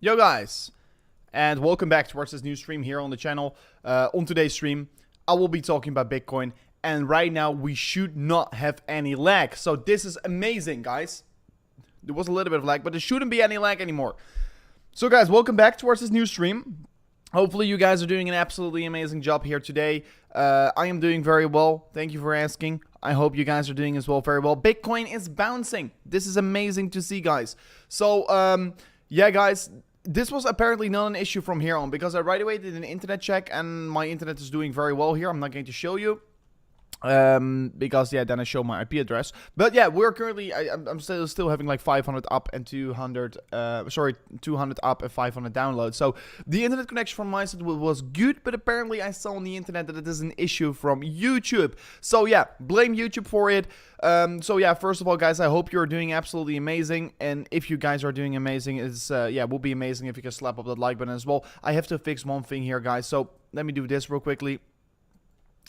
Yo guys, and welcome back towards this new stream here on the channel. On today's stream, I will be talking about Bitcoin, and right now we should not have any lag. So this is amazing, guys. There was a little bit of lag, but there shouldn't be any lag anymore. So guys, welcome back towards this new stream. Hopefully you guys are doing an absolutely amazing job here today. I am doing very well. Thank you for asking. I hope you guys are doing as well very well. Bitcoin is bouncing. This is amazing to see, guys. So, yeah, guys, this was apparently not an issue from here on because I right away did an internet check and my internet is doing very well here. I'm not going to show you. Because yeah, then I show my IP address. But yeah, we're currently I'm still having like 500 up and 200 200 up and 500 downloads. So the internet connection from my side was good, but apparently I saw on the internet that it is an issue from YouTube. So yeah, blame YouTube for it. So yeah, first of all, guys, I hope you're doing absolutely amazing, and if you guys are doing amazing, it's yeah, it will be amazing if you can slap up that like button as well. I have to fix one thing here, guys. So let me do this real quickly.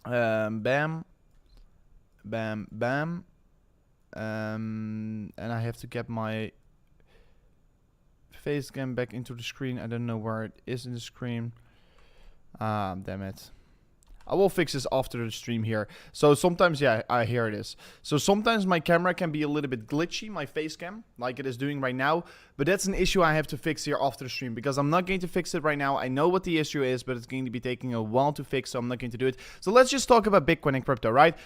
Bam. Bam, bam. And I have to get my face cam back into the screen. I don't know where it is in the screen. Damn it. I will fix this after the stream here. So sometimes, yeah, here it is. So sometimes my camera can be a little bit glitchy, my face cam, like it is doing right now. But that's an issue I have to fix here after the stream, because I'm not going to fix it right now. I know what the issue is, but it's going to be taking a while to fix, so I'm not going to do it. So let's just talk about Bitcoin and crypto, right?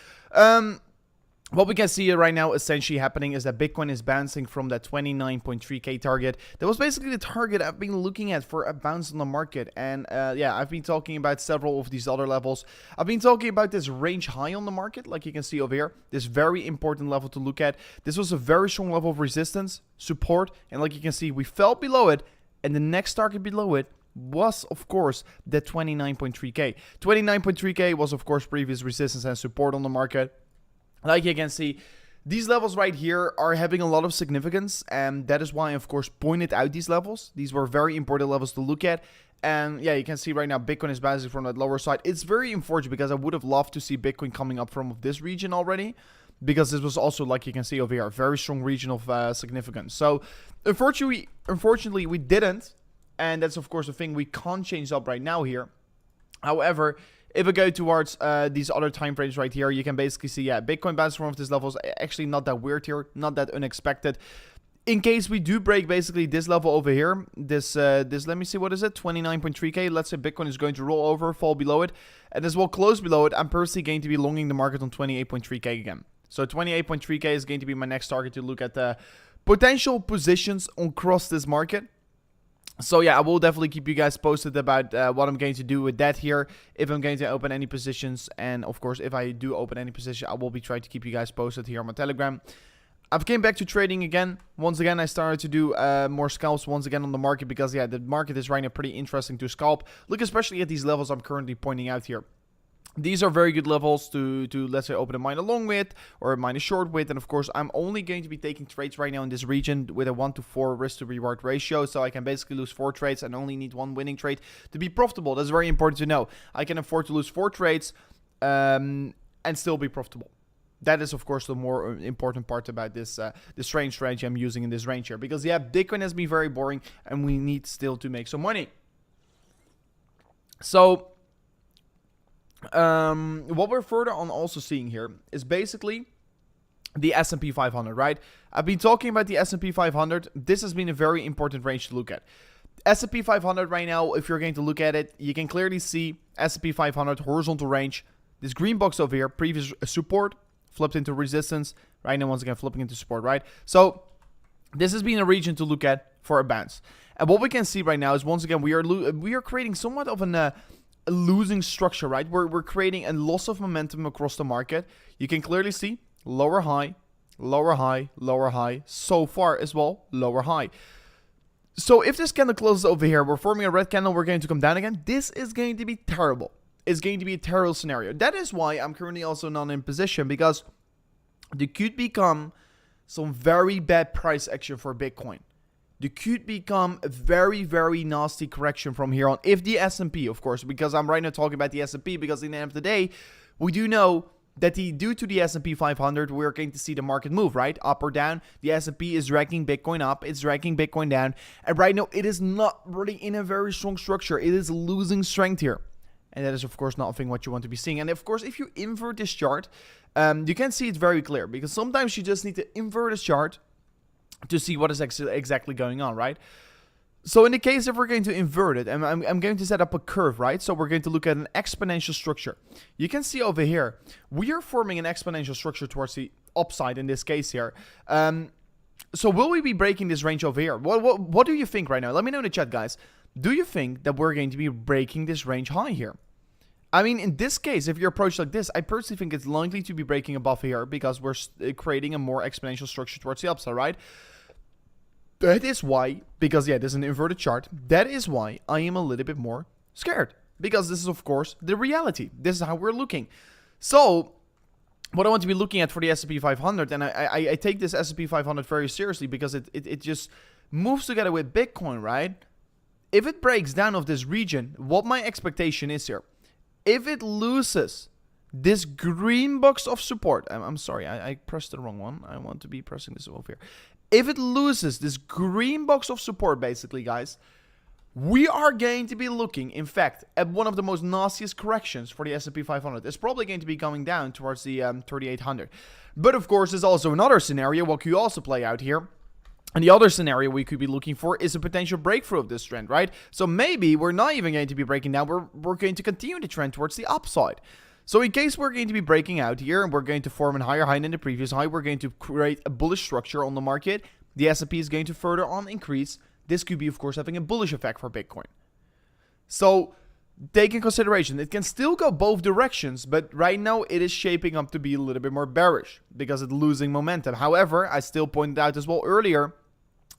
What we can see right now essentially happening is that Bitcoin is bouncing from that 29.3k target. That was basically the target I've been looking at for a bounce on the market. And yeah, I've been talking about several of these other levels. I've been talking about this range high on the market, like you can see over here. This very important level to look at. This was a very strong level of resistance, support, and like you can see, we fell below it. And the next target below it was, of course, the 29.3k. 29.3k was, of course, previous resistance and support on the market. Like you can see, these levels right here are having a lot of significance, and that is why I, of course, pointed out these levels. These were very important levels to look at. And yeah, you can see right now Bitcoin is bouncing from that lower side. It's very unfortunate because I would have loved to see Bitcoin coming up from this region already, because this was also, like you can see over here, a very strong region of significance. So unfortunately, we didn't, and that's, of course, the thing we can't change up right now here. However, if we go towards these other time frames right here, you can basically see, yeah, Bitcoin bounced from this level is actually not that weird here, not that unexpected. In case we do break basically this level over here, this let me see, what is it, 29.3k, let's say Bitcoin is going to roll over, fall below it, and as well close below it, I'm personally going to be longing the market on 28.3k again. So 28.3k is going to be my next target to look at the potential positions across this market. So yeah, I will definitely keep you guys posted about what I'm going to do with that here, if I'm going to open any positions, and of course if I do open any position, I will be trying to keep you guys posted here on my Telegram. I've came back to trading again. Once again, I started to do more scalps once again on the market, because yeah, the market is right now pretty interesting to scalp. Look especially at these levels I'm currently pointing out here. These are very good levels to let's say, open a mine long with or a mine short with. And of course, I'm only going to be taking trades right now in this region with a 1-to-4 risk to reward ratio. So I can basically lose 4 trades and only need 1 winning trade to be profitable. That's very important to know. I can afford to lose 4 trades and still be profitable. That is, of course, the more important part about this range strategy I'm using in this range here. Because yeah, Bitcoin has been very boring and we need still to make some money. So what we're further on also seeing here is basically the S&P 500, right? I've been talking about the S&P 500. This has been a very important range to look at. S&P 500 right now, if you're going to look at it, you can clearly see S&P 500 horizontal range. This green box over here, previous support, flipped into resistance. Right now, once again, flipping into support, right? So this has been a region to look at for a bounce. And what we can see right now is, once again, we are creating somewhat of an losing structure, right? We're creating a loss of momentum across the market. You can clearly see lower high, lower high, lower high. So far as well, lower high. So if this candle closes over here, we're forming a red candle, we're going to come down again. This is going to be terrible. It's going to be a terrible scenario. That is why I'm currently also not in position, because there could become some very bad price action for Bitcoin. There could become a very, very nasty correction from here on. If the S&P, of course, because I'm right now talking about the S&P, because at the end of the day, we do know that due to the S&P 500, we're going to see the market move, right? Up or down. The S&P is dragging Bitcoin up. It's dragging Bitcoin down. And right now, it is not really in a very strong structure. It is losing strength here. And that is, of course, nothing what you want to be seeing. And of course, if you invert this chart, you can see it very clear. Because sometimes you just need to invert this chart to see what is exactly going on, right? So in the case if we're going to invert it, and I'm going to set up a curve, right? So we're going to look at an exponential structure. You can see over here, we are forming an exponential structure towards the upside in this case here. So will we be breaking this range over here? What do you think right now? Let me know in the chat, guys. Do you think that we're going to be breaking this range high here? I mean, in this case, if you approach like this, I personally think it's likely to be breaking above here because we're creating a more exponential structure towards the upside, right? That is why, because yeah, this is an inverted chart. That is why I am a little bit more scared. Because this is, of course, the reality. This is how we're looking. So, what I want to be looking at for the S&P 500, and I take this S&P 500 very seriously because it just moves together with Bitcoin, right? If it breaks down of this region, what my expectation is here. If it loses this green box of support, I'm sorry, I pressed the wrong one. I want to be pressing this over here. If it loses this green box of support, basically, guys, we are going to be looking, in fact, at one of the most nastiest corrections for the S&P 500. It's probably going to be coming down towards the 3,800. But, of course, there's also another scenario what could also play out here. And the other scenario we could be looking for is a potential breakthrough of this trend, right? So maybe we're not even going to be breaking down. We're going to continue the trend towards the upside. So in case we're going to be breaking out here and we're going to form a higher high than the previous high, we're going to create a bullish structure on the market. The S&P is going to further on increase. This could be, of course, having a bullish effect for Bitcoin. So take in consideration, it can still go both directions, but right now it is shaping up to be a little bit more bearish because it's losing momentum. However, I still pointed out as well earlier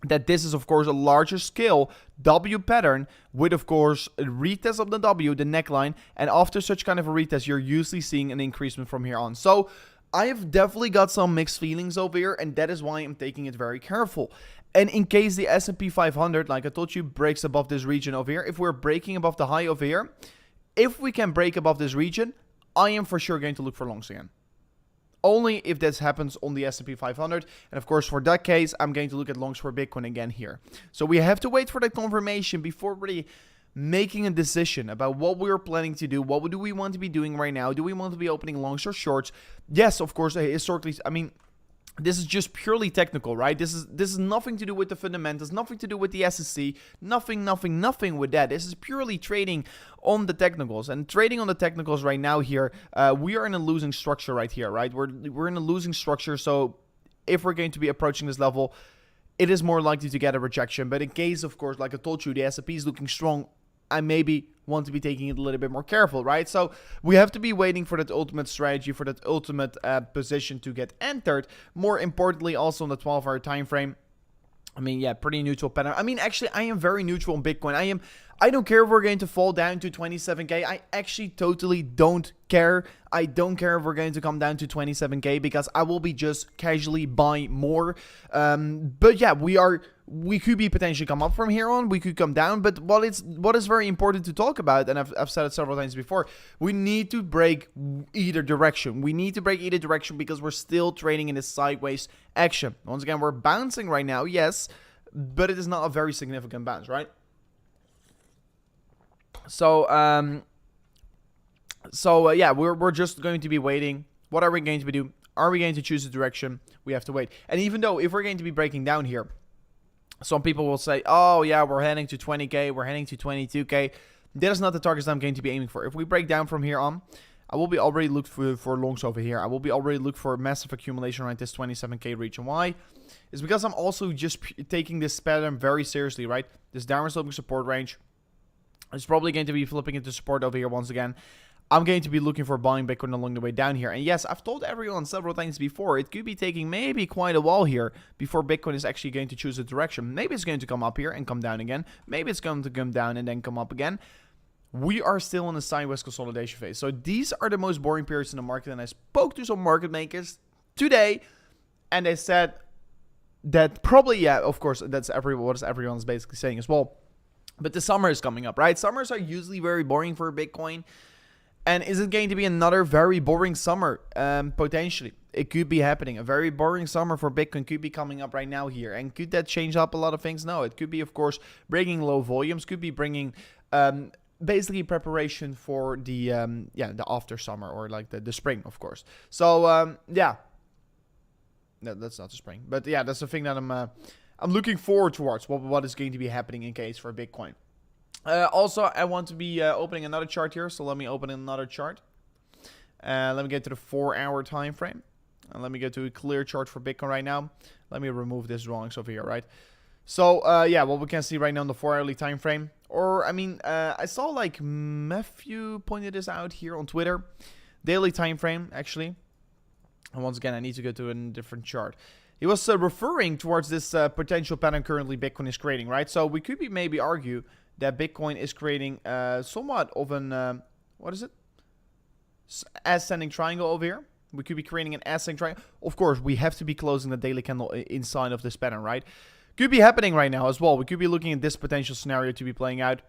that this is, of course, a larger scale W pattern with, of course, a retest of the W, the neckline. And after such kind of a retest, you're usually seeing an increasement from here on. So I have definitely got some mixed feelings over here, and that is why I'm taking it very careful. And in case the S&P 500, like I told you, breaks above this region over here, if we're breaking above the high over here, if we can break above this region, I am for sure going to look for longs again. Only if this happens on the S&P 500. And of course, for that case, I'm going to look at longs for Bitcoin again here. So we have to wait for that confirmation before really making a decision about what we're planning to do. What do we want to be doing right now? Do we want to be opening longs or shorts? Yes, of course, historically, I mean, this is just purely technical, right? This is nothing to do with the fundamentals, nothing to do with the SEC, nothing with that. This is purely trading on the technicals. And trading on the technicals right now here, we are in a losing structure right here, right? We're in a losing structure, so if we're going to be approaching this level, it is more likely to get a rejection. But in case, of course, like I told you, the S&P is looking strong, I maybe want to be taking it a little bit more careful, right? So we have to be waiting for that ultimate strategy, for that ultimate position to get entered. More importantly, also on the 12-hour time frame. I mean, yeah, pretty neutral pattern. I mean, actually, I am very neutral on Bitcoin. I don't care if we're going to fall down to 27K. I actually totally don't care. I don't care if we're going to come down to 27K because I will be just casually buying more. But yeah, we could be potentially come up from here on. We could come down. But what is very important to talk about, and I've said it several times before, we need to break either direction. We need to break either direction because we're still trading in this sideways action. Once again, we're bouncing right now, yes, but it is not a very significant bounce, right? So, yeah, we're just going to be waiting. What are we going to be doing? Are we going to choose a direction? We have to wait. And even though if we're going to be breaking down here, some people will say, oh, yeah, we're heading to 20K, we're heading to 22K. That is not the targets I'm going to be aiming for. If we break down from here on, I will be already looked for longs over here. I will be already looked for massive accumulation around this 27K region. Why? It's because I'm also just taking this pattern very seriously, right? This downward sloping support range. It's probably going to be flipping into support over here once again. I'm going to be looking for buying Bitcoin along the way down here. And yes, I've told everyone several times before, it could be taking maybe quite a while here before Bitcoin is actually going to choose a direction. Maybe it's going to come up here and come down again. Maybe it's going to come down and then come up again. We are still in a sideways consolidation phase. So these are the most boring periods in the market. And I spoke to some market makers today, and they said that probably, yeah, of course, that's what everyone's basically saying as well. But the summer is coming up, right? Summers are usually very boring for Bitcoin. And is it going to be another very boring summer? Potentially. It could be happening. A very boring summer for Bitcoin could be coming up right now here. And could that change up a lot of things? No. It could be, of course, bringing low volumes. Could be bringing basically preparation for the the after summer, or like the spring, of course. So, yeah. No, that's not the spring. But yeah, that's the thing that I'm looking forward towards. What is going to be happening in case for Bitcoin. Also, I want to be opening another chart here, so let me open another chart. Let me get to the 4-hour time frame. And let me get to a clear chart for Bitcoin right now. Let me remove this drawings over here, right? So, yeah, what we can see right now in the 4-hourly time frame. Or, I mean, I saw like Matthew pointed this out here on Twitter. Daily time frame, actually. And once again, I need to go to a different chart. He was referring towards this potential pattern currently Bitcoin is creating, right? So we could maybe argue that Bitcoin is creating somewhat of an, what is it? Ascending triangle over here. We could be creating an ascending triangle. Of course, we have to be closing the daily candle inside of this pattern, right? Could be happening right now as well. We could be looking at this potential scenario to be playing out.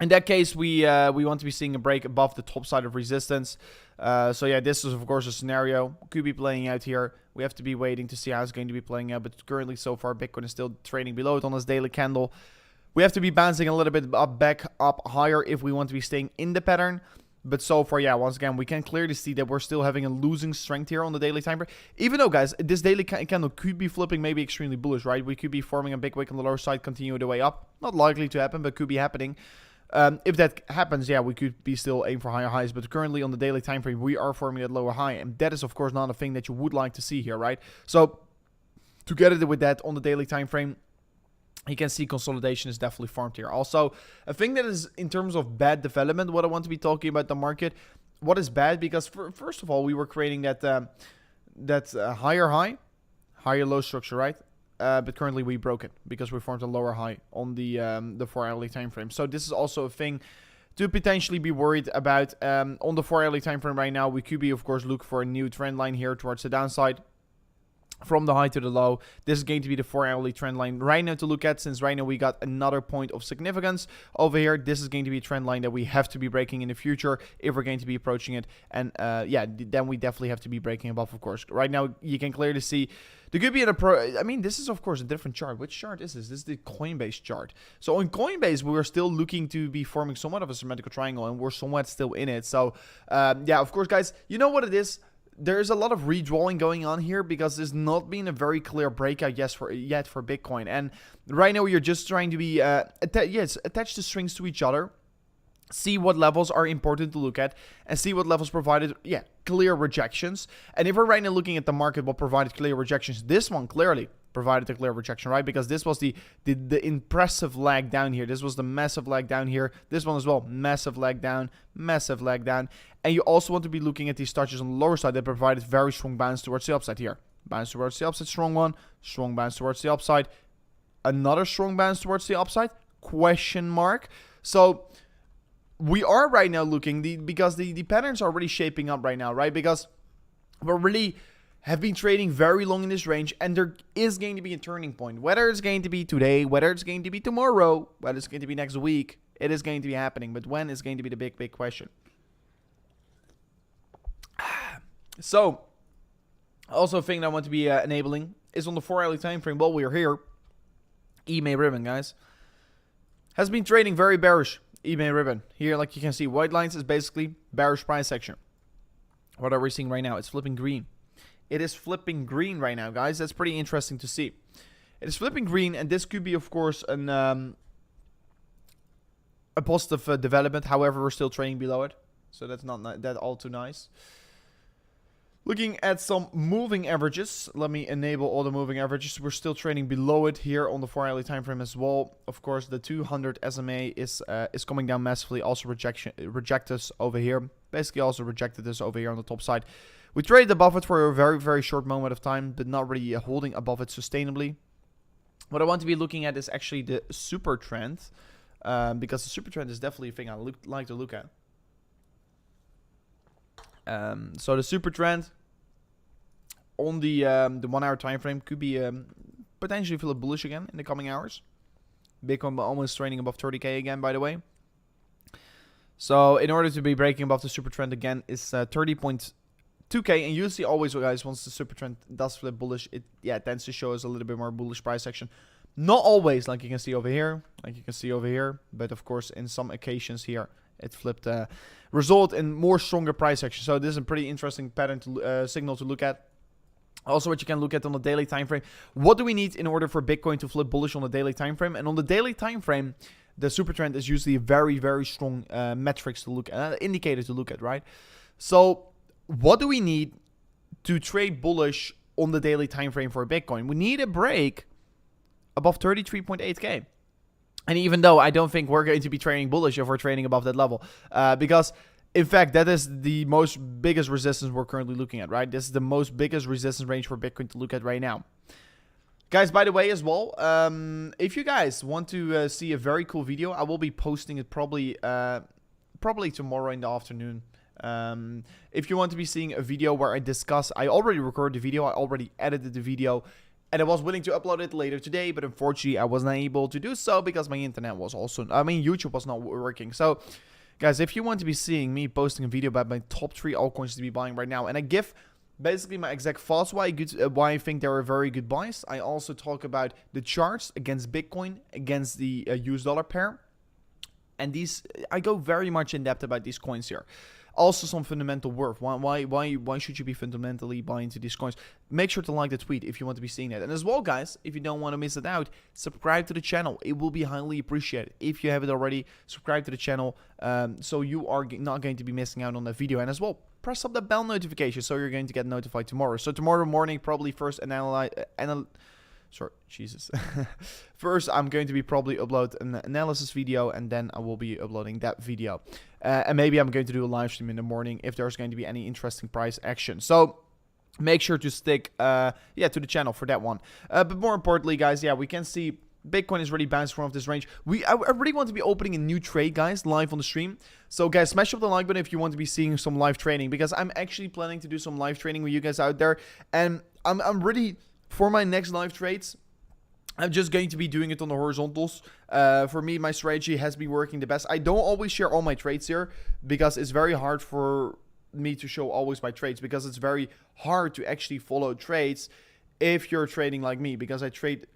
In that case, we want to be seeing a break above the top side of resistance. So yeah, this is of course a scenario. Could be playing out here. We have to be waiting to see how it's going to be playing out. But currently, so far, Bitcoin is still trading below it on this daily candle. We have to be bouncing a little bit back up higher if we want to be staying in the pattern. But so far, yeah, once again, we can clearly see that we're still having a losing strength here on the daily time frame. Even though, guys, this daily candle could be flipping maybe extremely bullish, right? We could be forming a big wick on the lower side, continue the way up. Not likely to happen, but could be happening. If that happens, yeah, we could be still aiming for higher highs. But currently on the daily time frame, we are forming that lower high. And that is, of course, not a thing that you would like to see here, right? So, together with that on the daily time frame, you can see consolidation is definitely formed here. Also, a thing that is in terms of bad development, what I want to be talking about the market, what is bad? Because first of all, we were creating that higher high, higher low structure, right? But currently we broke it because we formed a lower high on the 4-hourly time frame. So this is also a thing to potentially be worried about. On the 4-hourly time frame right now, we could be, of course, look for a new trend line here towards the downside. From the high to the low, this is going to be the 4-hourly trend line right now to look at, since right now we got another point of significance over here. This is going to be a trend line that we have to be breaking in the future if we're going to be approaching it. And yeah, then we definitely have to be breaking above, of course. Right now, you can clearly see there could be I mean, this is, of course, a different chart. Which chart is this? This is the Coinbase chart. So on Coinbase, we are still looking to be forming somewhat of a symmetrical triangle, and we're somewhat still in it. So yeah, of course, guys, you know what it is? There's a lot of redrawing going on here because there's not been a very clear breakout yet for Bitcoin. And right now, you're just trying to be attach the strings to each other, see what levels are important to look at, and see what levels provided, clear rejections. And if we're right now looking at the market, what provided clear rejections, this one clearly provided a clear rejection, right? Because this was the impressive lag down here. This was the massive lag down here. This one as well, massive lag down, massive lag down. And you also want to be looking at these touches on the lower side that provided very strong bounce towards the upside here. Bounce towards the upside, strong one. Strong bounce towards the upside. Another strong bounce towards the upside? Question mark. So we are right now looking, because the patterns are really shaping up right now, right? Because we're really have been trading very long in this range, and there is going to be a turning point. Whether it's going to be today, whether it's going to be tomorrow, whether it's going to be next week, it is going to be happening. But when is going to be the big question. So, also a thing that I want to be enabling is on the 4-hourly time frame. While we are here, EMA ribbon, guys, has been trading very bearish. EMA ribbon here, like you can see, white lines is basically bearish price action. What are we seeing right now? It's flipping green. It is flipping green right now, guys. That's pretty interesting to see. It is flipping green, and this could be, of course, a positive development. However, we're still trading below it, so that's not that all too nice. Looking at some moving averages, let me enable all the moving averages. We're still trading below it here on the 4-hourly time frame as well. Of course, the 200 SMA is coming down massively. Also reject us over here. Basically, also rejected us over here on the top side. We traded above it for a very, very short moment of time, but not really holding above it sustainably. What I want to be looking at is actually the super trend, because the super trend is definitely a thing I like to look at. So the super trend on the 1-hour time frame could be potentially feel bullish again in the coming hours. Bitcoin almost trading above 30K again, by the way. So in order to be breaking above the super trend again is 30.2k, and usually always, guys, once the super trend does flip bullish, it tends to show us a little bit more bullish price action. Not always, like you can see over here, but of course in some occasions here it flipped, result in more stronger price action. So this is a pretty interesting pattern to signal to look at. Also, what you can look at on the daily time frame. What do we need in order for Bitcoin to flip bullish on the daily time frame? And on the daily time frame, the super trend is usually a very, very strong metrics to look at, indicator to look at, right? So what do we need to trade bullish on the daily time frame for Bitcoin? We need a break above 33.8k. And even though I don't think we're going to be trading bullish if we're trading above that level, because in fact, that is the most biggest resistance we're currently looking at, right? This is the most biggest resistance range for Bitcoin to look at right now. Guys, by the way, as well, if you guys want to see a very cool video, I will be posting it probably tomorrow in the afternoon. If you want to be seeing a video where I discuss, I already recorded the video, I already edited the video, and I was willing to upload it later today, but unfortunately I was not able to do so because my internet was also, YouTube was not working. So guys, if you want to be seeing me posting a video about my top 3 altcoins to be buying right now, and I give basically my exact thoughts why I think they're a very good buys. I also talk about the charts against Bitcoin, against the US dollar pair, and these I go very much in depth about these coins here. Also some fundamental worth. Why should you be fundamentally buying into these coins? Make sure to like the tweet if you want to be seeing that. And as well, guys, if you don't want to miss it out, subscribe to the channel. It will be highly appreciated. If you haven't already, subscribe to the channel so you are not going to be missing out on that video. And as well, press up the bell notification so you're going to get notified tomorrow. So tomorrow morning, probably first First, I'm going to be probably upload an analysis video, and then I will be uploading that video. And maybe I'm going to do a live stream in the morning if there's going to be any interesting price action. So make sure to stick to the channel for that one. But more importantly, guys, we can see Bitcoin is really bouncing from this range. I really want to be opening a new trade, guys, live on the stream. So guys, smash up the like button if you want to be seeing some live trading, because I'm actually planning to do some live trading with you guys out there. And I'm really, for my next live trades, I'm just going to be doing it on the horizontals. For me, my strategy has been working the best. I don't always share all my trades here because it's very hard for me to show always my trades, because it's very hard to actually follow trades if you're trading like me, because I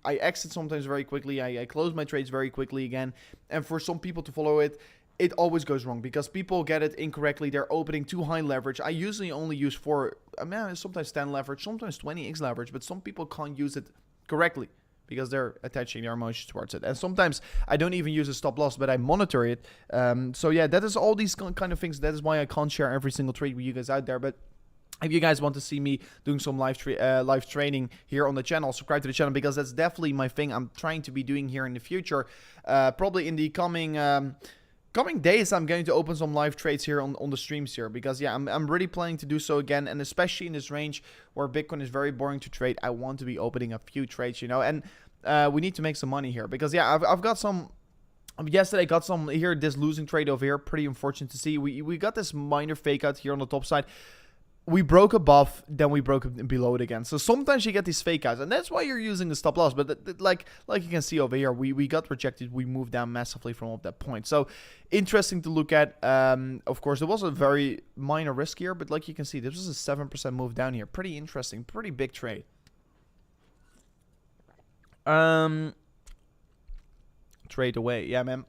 exit sometimes very quickly. I close my trades very quickly again. And for some people to follow it, it always goes wrong because people get it incorrectly. They're opening too high leverage. I usually only use sometimes 10 leverage, sometimes 20x leverage, but some people can't use it correctly because they're attaching their emotions towards it. And sometimes I don't even use a stop loss, but I monitor it. So yeah, that is all these kind of things. That is why I can't share every single trade with you guys out there. But if you guys want to see me doing some live training here on the channel, subscribe to the channel, because that's definitely my thing I'm trying to be doing here in the future. Probably in the coming days, I'm going to open some live trades here on the streams here, because I'm really planning to do so again. And especially in this range where Bitcoin is very boring to trade, I want to be opening a few trades, and we need to make some money here, because I've got some. Yesterday got some here, this losing trade over here, pretty unfortunate to see. We got this minor fake out here on the top side. We broke above, then we broke below it again. So sometimes you get these fake outs, and that's why you're using the stop loss. But like you can see over here, we got rejected. We moved down massively from that point. So interesting to look at. Of course, it was a very minor risk here, but like you can see, this was a 7% move down here. Pretty interesting, pretty big trade. Trade away, yeah, man.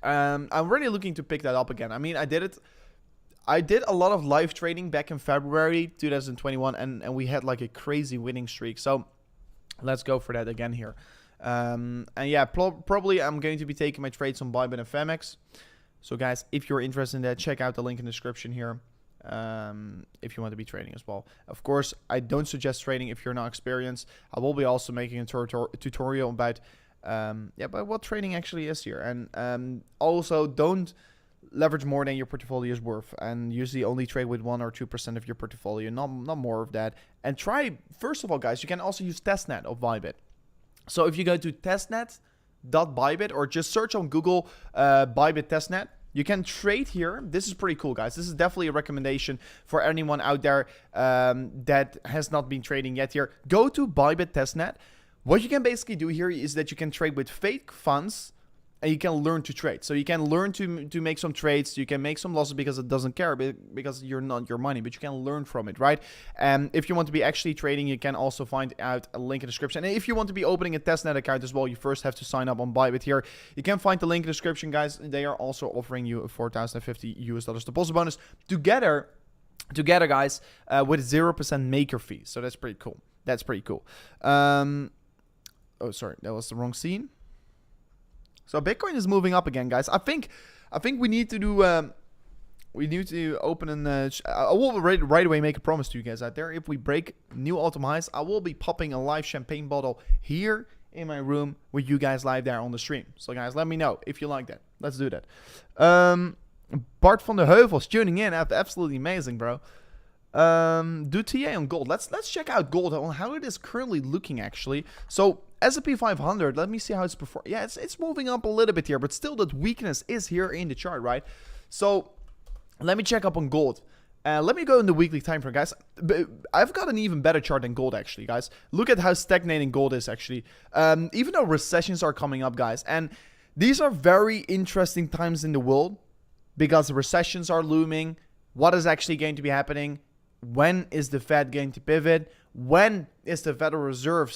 I'm really looking to pick that up again. I mean, I did a lot of live trading back in February 2021, and we had like a crazy winning streak. So let's go for that again here. And yeah, probably I'm going to be taking my trades on Bybit and Femex. So guys, if you're interested in that, check out the link in the description here. If you want to be trading as well. Of course, I don't suggest trading if you're not experienced. I will be also making a tutorial about but what trading actually is here. And also don't leverage more than your portfolio is worth, and usually only trade with 1 or 2% of your portfolio, not more of that. And try, first of all, guys, you can also use testnet of Bybit. So if you go to testnet.bybit or just search on Google Bybit testnet, you can trade here. This is pretty cool, guys. This is definitely a recommendation for anyone out there that has not been trading yet here. Go to Bybit testnet. What you can basically do here is that you can trade with fake funds and you can learn to trade. So you can learn to make some trades. You can make some losses because it doesn't care, because you're not your money, but you can learn from it, right? And if you want to be actually trading, you can also find out a link in the description. And if you want to be opening a testnet account as well, you first have to sign up on Bybit here. You can find the link in the description, guys. They are also offering you a 4,050 US dollars deposit bonus together, guys, with 0% maker fee. So that's pretty cool. That's pretty cool. Oh, sorry, that was the wrong scene. So Bitcoin is moving up again, guys. I think we need to do. We need to open an. I will right away make a promise to you guys out there. If we break new all-time highs, I will be popping a live champagne bottle here in my room with you guys live there on the stream. So guys, let me know if you like that. Let's do that. Bart van der Heuvel's tuning in. Absolutely amazing, bro. Do TA on gold. Let's check out gold on how it is currently looking actually. So S&P 500. Let me see how it's performing. Yeah, it's moving up a little bit here, but still that weakness is here in the chart, right? So let me check up on gold. Let me go in the weekly time frame, guys. I've got an even better chart than gold, actually, guys. Look at how stagnating gold is, actually. Even though recessions are coming up, guys. And these are very interesting times in the world because recessions are looming. What is actually going to be happening? When is the Fed going to pivot? When is the Federal Reserve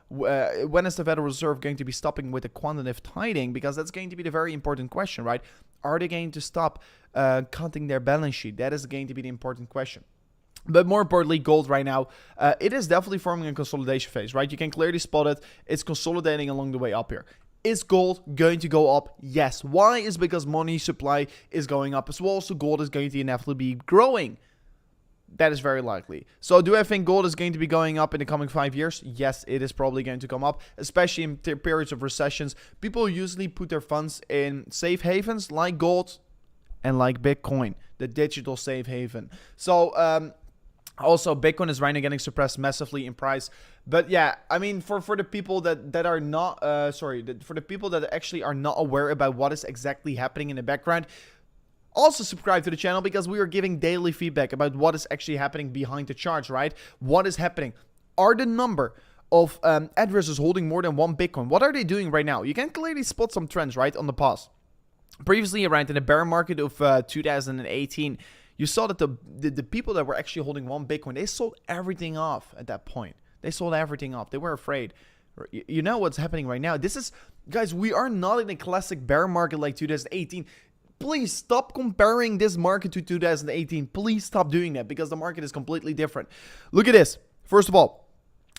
when is the Federal Reserve going to be stopping with the quantitative tightening? Because that's going to be the very important question, right? Are they going to stop cutting their balance sheet? That is going to be the important question. But more importantly, gold right now, it is definitely forming a consolidation phase, right? You can clearly spot it. It's consolidating along the way up here. Is gold going to go up? Yes. Why? Is because money supply is going up as well. So gold is going to inevitably be growing. That is very likely. So do I think gold is going to be going up in the coming 5 years? Yes, it is probably going to come up, especially in periods of recessions. People usually put their funds in safe havens like gold and like Bitcoin, the digital safe haven. So also Bitcoin is right now getting suppressed massively in price. But yeah, I mean, for the people that are not, for the people that actually are not aware about what is exactly happening in the background, also subscribe to the channel because we are giving daily feedback about what is actually happening behind the charts, right? What is happening? Are the number of addresses holding more than one Bitcoin? What are they doing right now? You can clearly spot some trends, right, on the past. Previously, around in the bear market of 2018, you saw that the people that were actually holding one Bitcoin, they sold everything off at that point. They sold everything off. They were afraid. You know what's happening right now? This is, guys, we are not in a classic bear market like 2018. Please stop comparing this market to 2018. Please stop doing that because the market is completely different. Look at this. First of all,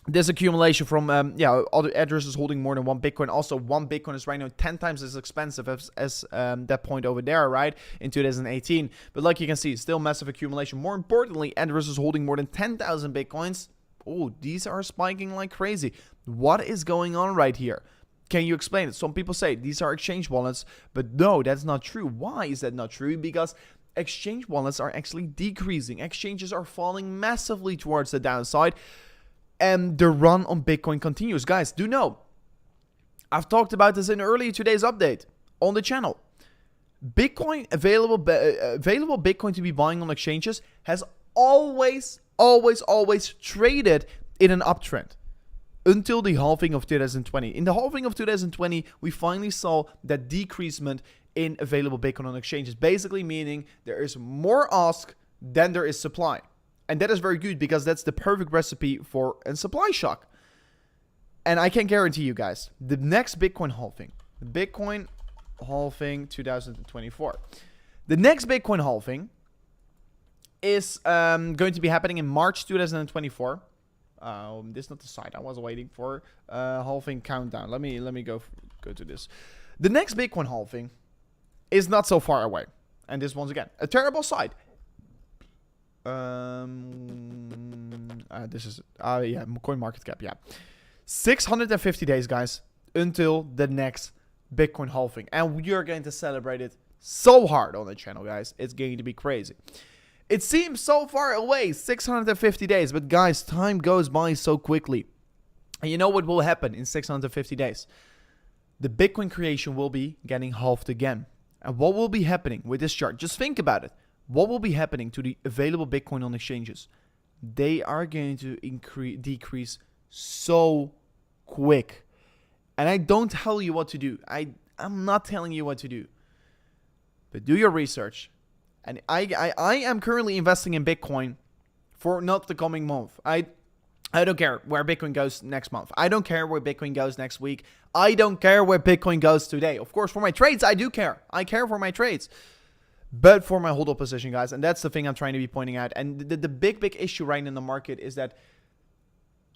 this accumulation from other addresses holding more than one Bitcoin. Also, one Bitcoin is right now 10 times as expensive as that point over there, right, in 2018. But like you can see, still massive accumulation. More importantly, addresses holding more than 10,000 Bitcoins. Oh, these are spiking like crazy. What is going on right here? Can you explain it? Some people say these are exchange wallets, but no, that's not true. Why is that not true? Because exchange wallets are actually decreasing. Exchanges are falling massively towards the downside, and the run on Bitcoin continues. Guys, do know, I've talked about this in earlier today's update on the channel. Bitcoin, available Bitcoin to be buying on exchanges has always traded in an uptrend. Until the halving of 2020. In the halving of 2020, we finally saw that decreasement in available Bitcoin on exchanges. Basically meaning there is more ask than there is supply. And that is very good because that's the perfect recipe for a supply shock. And I can guarantee you guys, the next Bitcoin halving, the Bitcoin halving 2024. The next Bitcoin halving is going to be happening in March 2024. This is not the site I was waiting for. Halving countdown. Let me go to this. The next Bitcoin halving is not so far away, and this once again a terrible site. This is coin market cap. Yeah, 650 days, guys, until the next Bitcoin halving, and we are going to celebrate it so hard on the channel, guys. It's going to be crazy. It seems so far away, 650 days, but guys, time goes by so quickly. And you know what will happen in 650 days? The Bitcoin creation will be getting halved again. And what will be happening with this chart? Just think about it. What will be happening to the available Bitcoin on exchanges? They are going to decrease so quick. And I don't tell you what to do. I'm not telling you what to do, but do your research. And I am currently investing in Bitcoin for not the coming month. I don't care where Bitcoin goes next month. I don't care where Bitcoin goes next week. I don't care where Bitcoin goes today. Of course, for my trades, I do care. I care for my trades. But for my hold-up position, guys, and that's the thing I'm trying to be pointing out. And the big issue right now in the market is that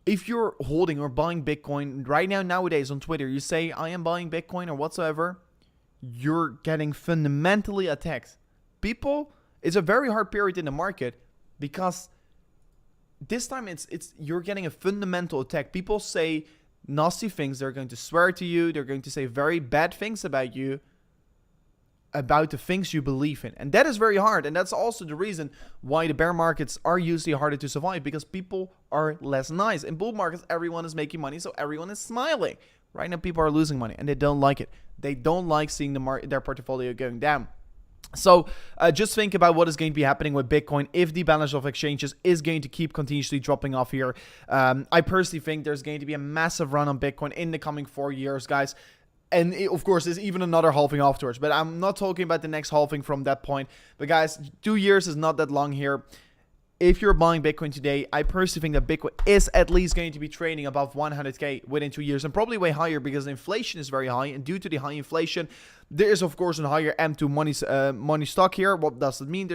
if you're holding or buying Bitcoin right now, nowadays on Twitter, you say, I am buying Bitcoin or whatsoever, you're getting fundamentally attacked. People, it's a very hard period in the market because this time it's you're getting a fundamental attack. People say nasty things. They're going to swear to you. They're going to say very bad things about you, about the things you believe in. And that is very hard. And that's also the reason why the bear markets are usually harder to survive, because people are less nice. In bull markets, everyone is making money, so everyone is smiling. Right now, people are losing money, and they don't like it. They don't like seeing their portfolio going down. So just think about what is going to be happening with Bitcoin if the balance of exchanges is going to keep continuously dropping off here. I personally think there's going to be a massive run on Bitcoin in the coming 4 years, guys. And of course, there's even another halving afterwards. But I'm not talking about the next halving from that point. But guys, 2 years is not that long here. If you're buying Bitcoin today, I personally think that Bitcoin is at least going to be trading above 100K within 2 years, and probably way higher because inflation is very high. And due to the high inflation, there is of course a higher M2 money stock here. What does it mean?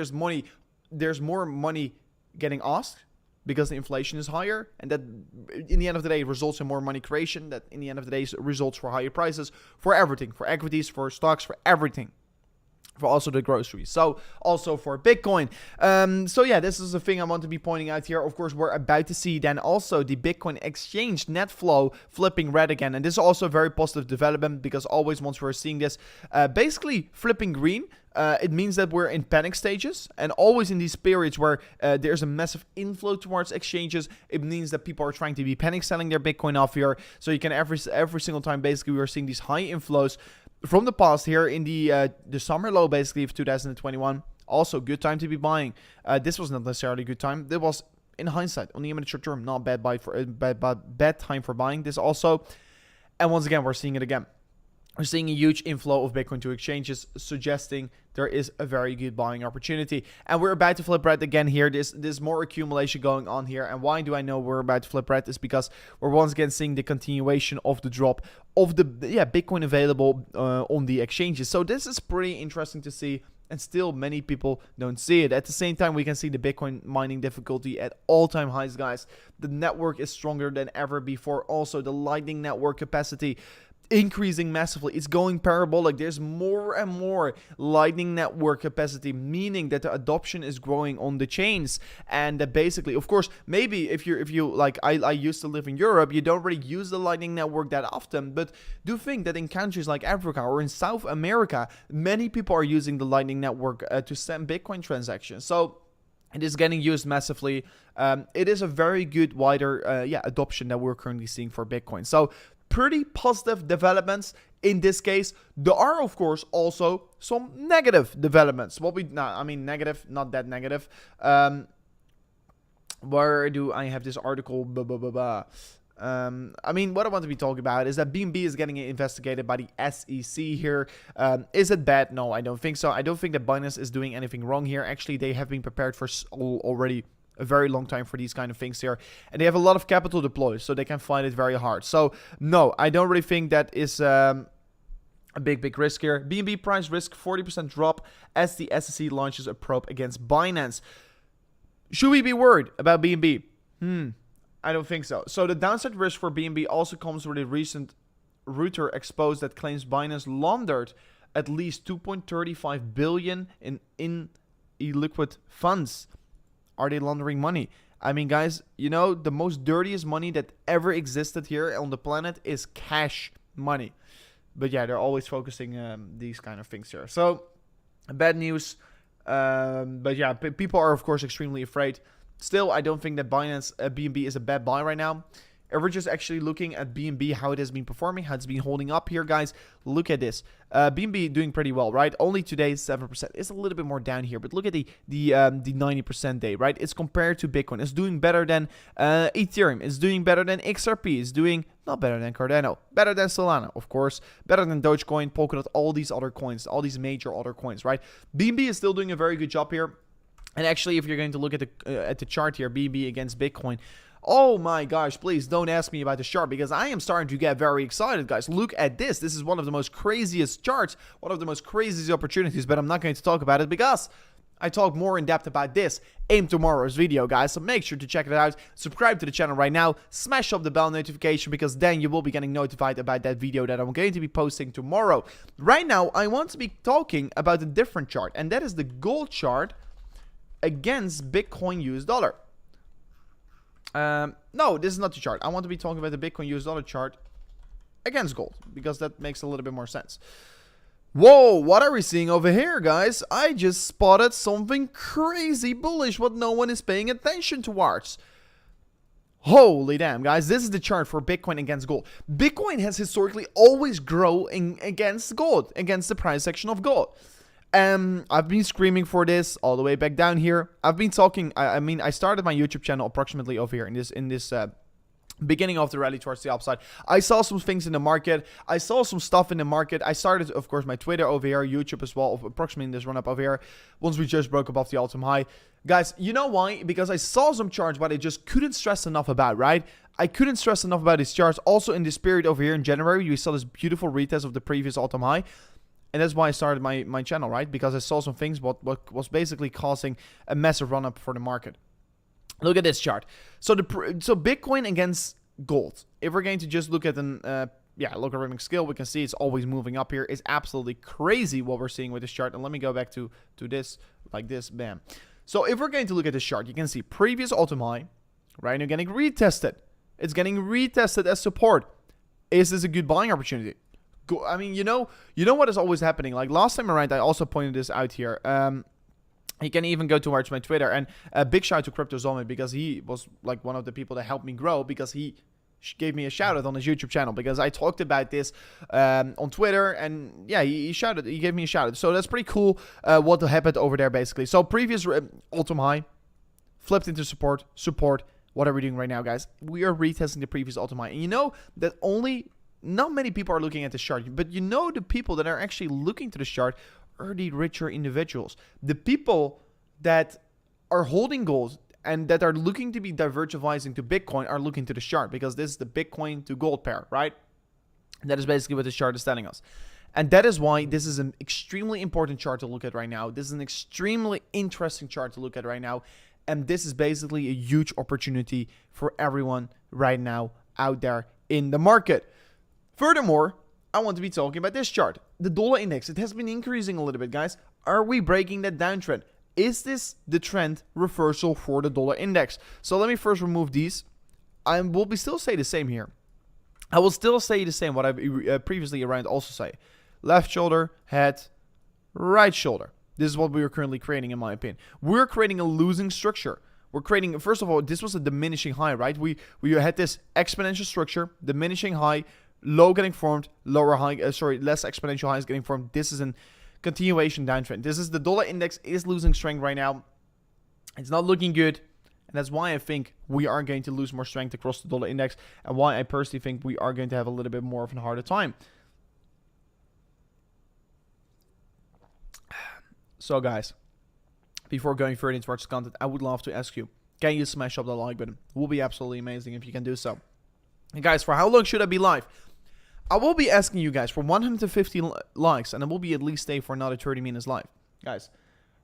There's more money getting asked because the inflation is higher, and that in the end of the day results in more money creation. That in the end of the day results for higher prices for everything, for equities, for stocks, for everything. For also the groceries, so also for Bitcoin. So yeah, this is the thing I want to be pointing out here. Of course, we're about to see then also the Bitcoin exchange net flow flipping red again, and this is also a very positive development, because always once we're seeing this basically flipping green, it means that we're in panic stages, and always in these periods where there's a massive inflow towards exchanges, it means that people are trying to be panic selling their Bitcoin off here. So you can every single time basically we're seeing these high inflows from the past here in the summer low basically of 2021. Also good time to be buying. This was not necessarily a good time. It was, in hindsight, on the short term, not bad bad time for buying this also. And once again, we're seeing it again. We're seeing a huge inflow of Bitcoin to exchanges, suggesting there is a very good buying opportunity. And we're about to flip red again here. There's more accumulation going on here. And why do I know we're about to flip red? Is because we're once again seeing the continuation of the drop of the Bitcoin available on the exchanges. So this is pretty interesting to see. And still many people don't see it. At the same time, we can see the Bitcoin mining difficulty at all-time highs, guys. The network is stronger than ever before. Also, the Lightning Network capacity increasing massively. It's going parabolic. There's more and more Lightning Network capacity, meaning that the adoption is growing on the chains. And that basically, of course, maybe if you like, I used to live in Europe, you don't really use the Lightning Network that often, but do think that in countries like Africa or in South America, many people are using the Lightning Network to send Bitcoin transactions. So it is getting used massively. It is a very good wider adoption that we're currently seeing for Bitcoin. So pretty positive developments in this case. There are, of course, also some negative developments. Negative, not that negative. Where do I have this article? What I want to be talking about is that BNB is getting investigated by the SEC here. Is it bad? No, I don't think so. I don't think that Binance is doing anything wrong here. Actually, they have been prepared for already a very long time for these kind of things here, and they have a lot of capital deployed, so they can fight it very hard. So no, I don't really think that is a big risk here. BNB price risk 40% drop as the SEC launches a probe against Binance. Should we be worried about BNB? I don't think so. So the downside risk for BNB also comes with a recent router exposed that claims Binance laundered at least 2.35 billion in illiquid funds. Are they laundering money? I mean, guys, the most dirtiest money that ever existed here on the planet is cash money. But yeah, they're always focusing these kind of things here. So, bad news. But yeah, people are, of course, extremely afraid. Still, I don't think that BNB is a bad buy right now. if we're just actually looking at BNB, how it has been performing, how it's been holding up here, guys, look at this. BNB doing pretty well, right? Only today 7%. It's a little bit more down here, but look at the 90% day, right? It's compared to Bitcoin. It's doing better than Ethereum. It's doing better than XRP. It's doing not better than Cardano, better than Solana, of course, better than Dogecoin, Polkadot, all these other coins, all these major other coins, right? BNB is still doing a very good job here. And actually, if you're going to look at the chart here, BNB against Bitcoin, oh my gosh, please don't ask me about the chart because I am starting to get very excited, guys. Look at this. This is one of the most craziest charts, one of the most craziest opportunities, but I'm not going to talk about it because I talk more in depth about this in tomorrow's video, guys. So make sure to check it out. Subscribe to the channel right now. Smash up the bell notification because then you will be getting notified about that video that I'm going to be posting tomorrow. Right now, I want to be talking about a different chart, and that is the gold chart against Bitcoin US dollar. No, this is not the chart. I want to be talking about the Bitcoin US dollar chart against gold because that makes a little bit more sense. Whoa, what are we seeing over here, guys? I just spotted something crazy bullish what no one is paying attention towards. Holy damn, guys, this is the chart for Bitcoin against gold. Bitcoin has historically always grown against gold, against the price action of gold. I've been screaming for this all the way back down here. I've been talking, I mean, I started my YouTube channel approximately over here in this beginning of the rally towards the upside. I saw some things in the market. I saw some stuff in the market. I started, of course, my Twitter over here, YouTube as well, approximately in this run up over here, once we just broke above the all-time high. Guys, you know why? Because I saw some charts, but I just couldn't stress enough about, right? I couldn't stress enough about these charts. Also, in this period over here in January, we saw this beautiful retest of the previous all-time high. And that's why I started my channel, right? Because I saw some things what was basically causing a massive run-up for the market. Look at this chart. So Bitcoin against gold. If we're going to just look at an logarithmic scale, we can see it's always moving up here. It's absolutely crazy what we're seeing with this chart. And let me go back to this, like this, bam. So if we're going to look at this chart, you can see previous all-time high, right? Now getting retested. It's getting retested as support. Is this a good buying opportunity? I mean, you know what is always happening. Like last time around, I also pointed this out here. You can even go towards my Twitter, and a big shout out to Cryptocurrencies because he was like one of the people that helped me grow because he gave me a shout out on his YouTube channel because I talked about this on Twitter, and yeah, he gave me a shout out. So that's pretty cool what happened over there basically. So previous all-time high flipped into support. What are we doing right now, guys? We are retesting the previous all-time high, and you know that not many people are looking at this chart, but you know the people that are actually looking to the chart are the richer individuals. The people that are holding gold and that are looking to be diversifying to Bitcoin are looking to the chart because this is the Bitcoin to gold pair, right? And that is basically what this chart is telling us. And that is why this is an extremely important chart to look at right now. This is an extremely interesting chart to look at right now. And this is basically a huge opportunity for everyone right now out there in the market. Furthermore, I want to be talking about this chart. The dollar index, it has been increasing a little bit, guys. Are we breaking that downtrend? Is this the trend reversal for the dollar index? So let me first remove these. I will still say the same here. I will still say the same what I previously around also say. Left shoulder, head, right shoulder. This is what we are currently creating, in my opinion. We're creating a losing structure. We're creating, first of all, this was a diminishing high, right? We had this exponential structure, diminishing high, low getting formed, lower high, less exponential highs getting formed. This is a continuation downtrend. This is the dollar index is losing strength right now. It's not looking good. And that's why I think we are going to lose more strength across the dollar index. And why I personally think we are going to have a little bit more of a harder time. So guys, before going further into the content, I would love to ask you, can you smash up the like button? It will be absolutely amazing if you can do so. And guys, for how long should I be live? I will be asking you guys for 150 likes, and I will be at least stay for another 30 minutes live. Guys,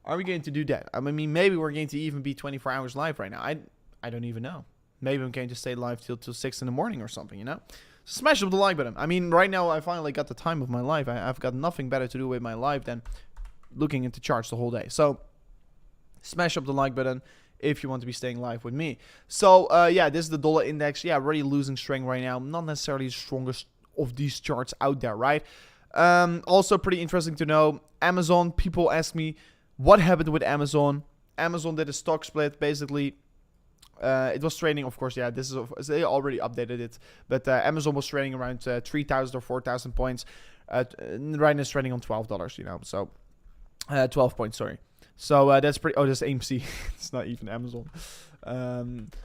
are we going to do that? I mean, maybe we're going to even be 24 hours live right now. I don't even know. Maybe I'm going to stay live till 6 in the morning or something, you know? So smash up the like button. I mean, right now I finally got the time of my life. I've got nothing better to do with my life than looking into charts the whole day. So smash up the like button if you want to be staying live with me. So yeah, this is the dollar index. Yeah, already losing strength right now. Not necessarily the strongest of these charts out there, right? Also pretty interesting to know, Amazon. People ask me what happened with Amazon. Amazon did a stock split. Basically, It was trading, of course, yeah, this is, they already updated it, but Amazon was trading around 3,000 or 4,000 points. Right now it's trading on $12, you know, so 12 points, sorry. So that's pretty, oh, that's AMC. It's not even Amazon.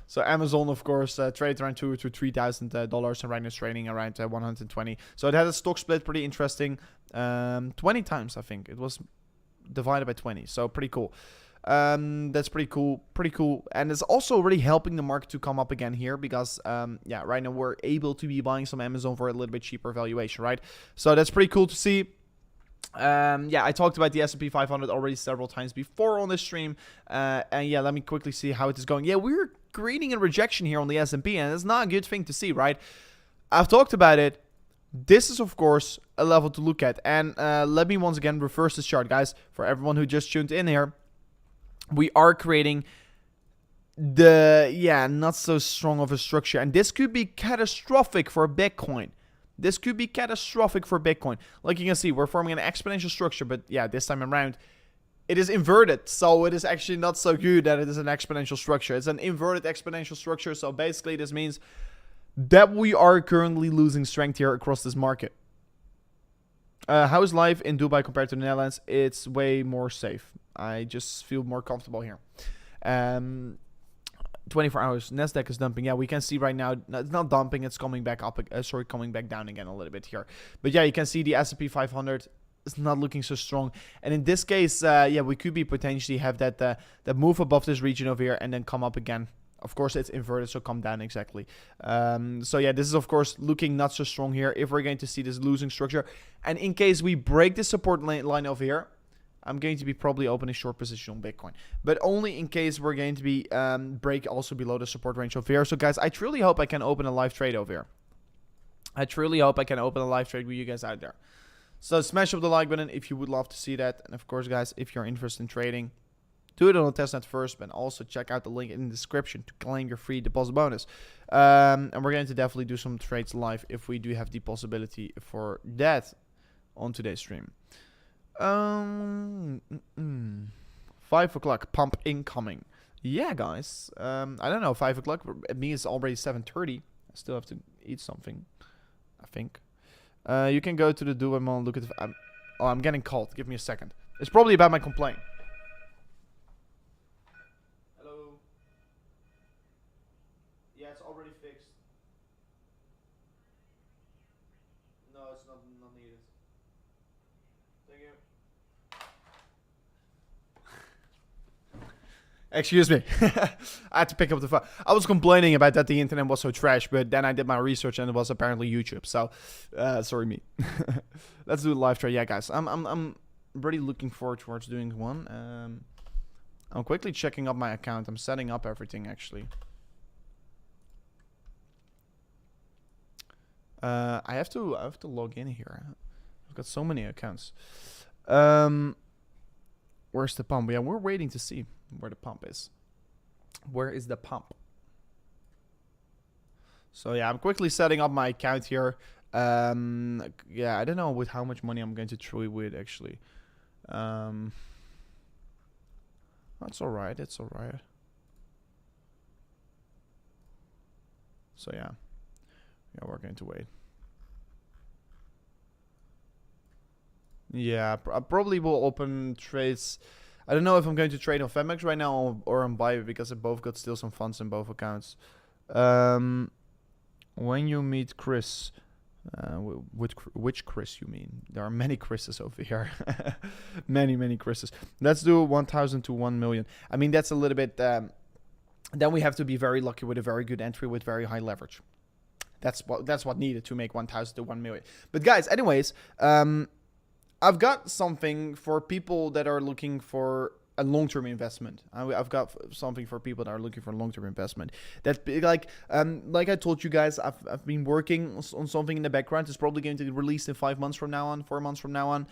So Amazon, of course, trades around $2,000 to $3,000, and right now it's trading around 120. So it had a stock split, pretty interesting. 20 times, I think. It was divided by 20, so pretty cool. That's pretty cool, and it's also really helping the market to come up again here, because yeah, right now we're able to be buying some Amazon for a little bit cheaper valuation, right? So that's pretty cool to see. Yeah, I talked about the S&P 500 already several times before on this stream, and yeah, let me quickly see how it is going. Yeah, we're creating a rejection here on the S&P, and it's not a good thing to see, right? I've talked about it. This is, of course, a level to look at, and let me once again reverse this chart, guys, for everyone who just tuned in here. We are creating the, yeah, not so strong of a structure, and this could be catastrophic for Bitcoin. This could be catastrophic for Bitcoin. Like you can see, we're forming an exponential structure, but yeah, this time around, it is inverted. So it is actually not so good that it is an exponential structure. It's an inverted exponential structure. So basically, this means that we are currently losing strength here across this market. How is life in Dubai compared to the Netherlands? It's way more safe. I just feel more comfortable here. 24 hours, Nasdaq is dumping. Yeah, we can see right now, it's not dumping, it's coming back up, coming back down again a little bit here. But yeah, you can see the S&P 500 is not looking so strong. And in this case, yeah, we could be potentially have that that move above this region over here and then come up again. Of course, it's inverted, so come down exactly. So yeah, this is, of course, looking not so strong here if we're going to see this losing structure. And in case we break this support line over here, I'm going to be probably opening short position on Bitcoin, but only in case we're going to be break also below the support range over here. So guys, I truly hope I can open a live trade over here. I truly hope I can open a live trade with you guys out there. So smash up the like button if you would love to see that. And of course, guys, if you're interested in trading, do it on a testnet first, but also check out the link in the description to claim your free deposit bonus. And we're going to definitely do some trades live if we do have the possibility for that on today's stream. 5 o'clock, pump incoming. Yeah, guys. I don't know, 5 o'clock. It means it's already 7:30. I still have to eat something, I think. You can go to the Dubai Mall and look at the... oh, I'm getting called. Give me a second. It's probably about my complaint. Hello. Yeah, it's already fixed. No, it's not needed. Thank you. Excuse me. I had to pick up the phone. I was complaining about that the internet was so trash, but then I did my research and it was apparently YouTube. So, sorry me. Let's do a live trade. Yeah, guys. I'm really looking forward towards doing one. I'm quickly checking up my account. I'm setting up everything actually. I have to log in here. I've got so many accounts. Where's the pump? Yeah, we're waiting to see where the pump is. Where is the pump? So yeah, I'm quickly setting up my account here. Yeah, I don't know with how much money I'm going to trade with actually. That's all right. It's all right. So yeah, we're going to wait. Yeah, I probably will open trades. I don't know if I'm going to trade on Femex right now or on Bybit because I both got still some funds in both accounts. When you meet Chris, which Chris you mean? There are many Chris's over here. many Chris's. Let's do 1,000 to 1 million. I mean, that's a little bit... then we have to be very lucky with a very good entry with very high leverage. That's what needed to make 1,000 to 1 million. But guys, anyways... I've got something for people that are looking for a long-term investment. I've got something for people that are looking for a long-term investment. That like I told you guys, I've been working on something in the background. It's probably going to be released in 5 months from now on, 4 months from now on.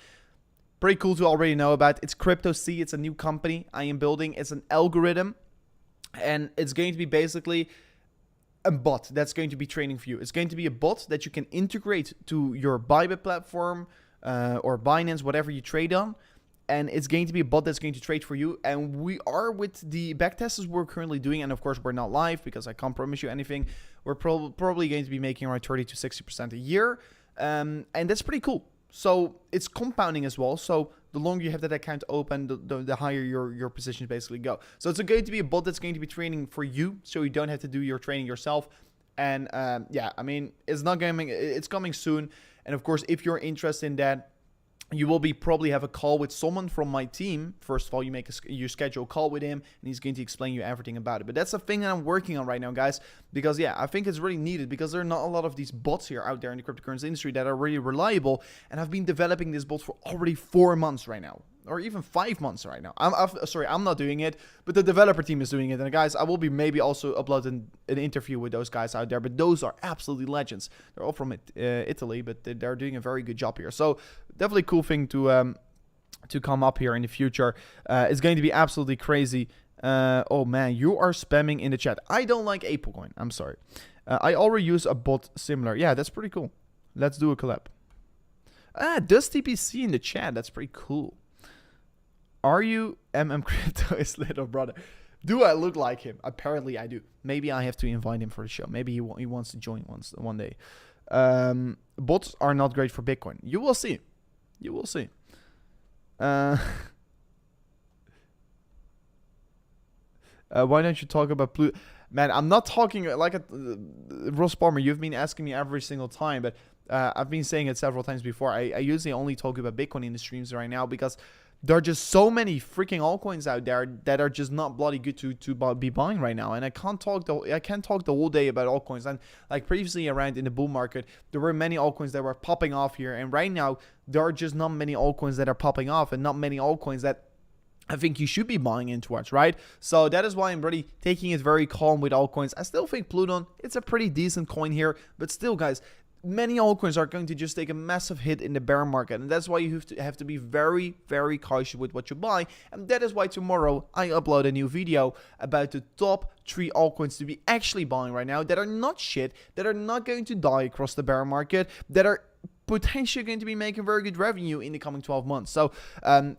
Pretty cool to already know about. It's CryptoC. It's a new company I am building. It's an algorithm, and it's going to be basically a bot that's going to be trading for you. It's going to be a bot that you can integrate to your Bybit platform. Or Binance, whatever you trade on, and it's going to be a bot that's going to trade for you. And we are, with the backtests we're currently doing, and of course we're not live because I can't promise you anything, we're probably going to be making around 30 to 60% a year, and that's pretty cool. So it's compounding as well. So the longer you have that account open, the higher your positions basically go. So it's going to be a bot that's going to be trading for you, so you don't have to do your trading yourself. And yeah, I mean, it's coming soon. And of course, if you're interested in that, you will probably have a call with someone from my team. First of all, you schedule a call with him, and he's going to explain you everything about it. But that's the thing that I'm working on right now, guys, because yeah, I think it's really needed, because there are not a lot of these bots here out there in the cryptocurrency industry that are really reliable. And I've been developing this bot for already 4 months right now, or even 5 months right now. I'm not doing it, but the developer team is doing it. And guys, I will be maybe also uploading an interview with those guys out there, but those are absolutely legends. They're all from Italy, but they're doing a very good job here. So definitely a cool thing to come up here in the future. It's going to be absolutely crazy. Oh man, you are spamming in the chat. I don't like altcoin. I'm sorry. I already use a bot similar. Yeah, that's pretty cool. Let's do a collab. Does TPC in the chat? That's pretty cool. Are you Crypto his little brother? Do I look like him? Apparently I do. Maybe I have to invite him for the show. Maybe he wants to join one day. Bots are not great for Bitcoin. You will see. You will see. Why don't you talk about Pluto? Man, I'm not talking like Ross Palmer. You've been asking me every single time, but I've been saying it several times before. I usually only talk about Bitcoin in the streams right now, because there are just so many freaking altcoins out there that are just not bloody good to be buying right now. And I can't talk the whole day about altcoins. And like previously around in the bull market, there were many altcoins that were popping off here. And right now, there are just not many altcoins that are popping off, and not many altcoins that I think you should be buying in towards, right? So that is why I'm really taking it very calm with altcoins. I still think Pluton, it's a pretty decent coin here, but still, guys, many altcoins are going to just take a massive hit in the bear market, and that's why you have to be very, very cautious with what you buy. And that is why tomorrow I upload a new video about the top 3 altcoins to be actually buying right now, that are not shit, that are not going to die across the bear market, that are potentially going to be making very good revenue in the coming 12 months. So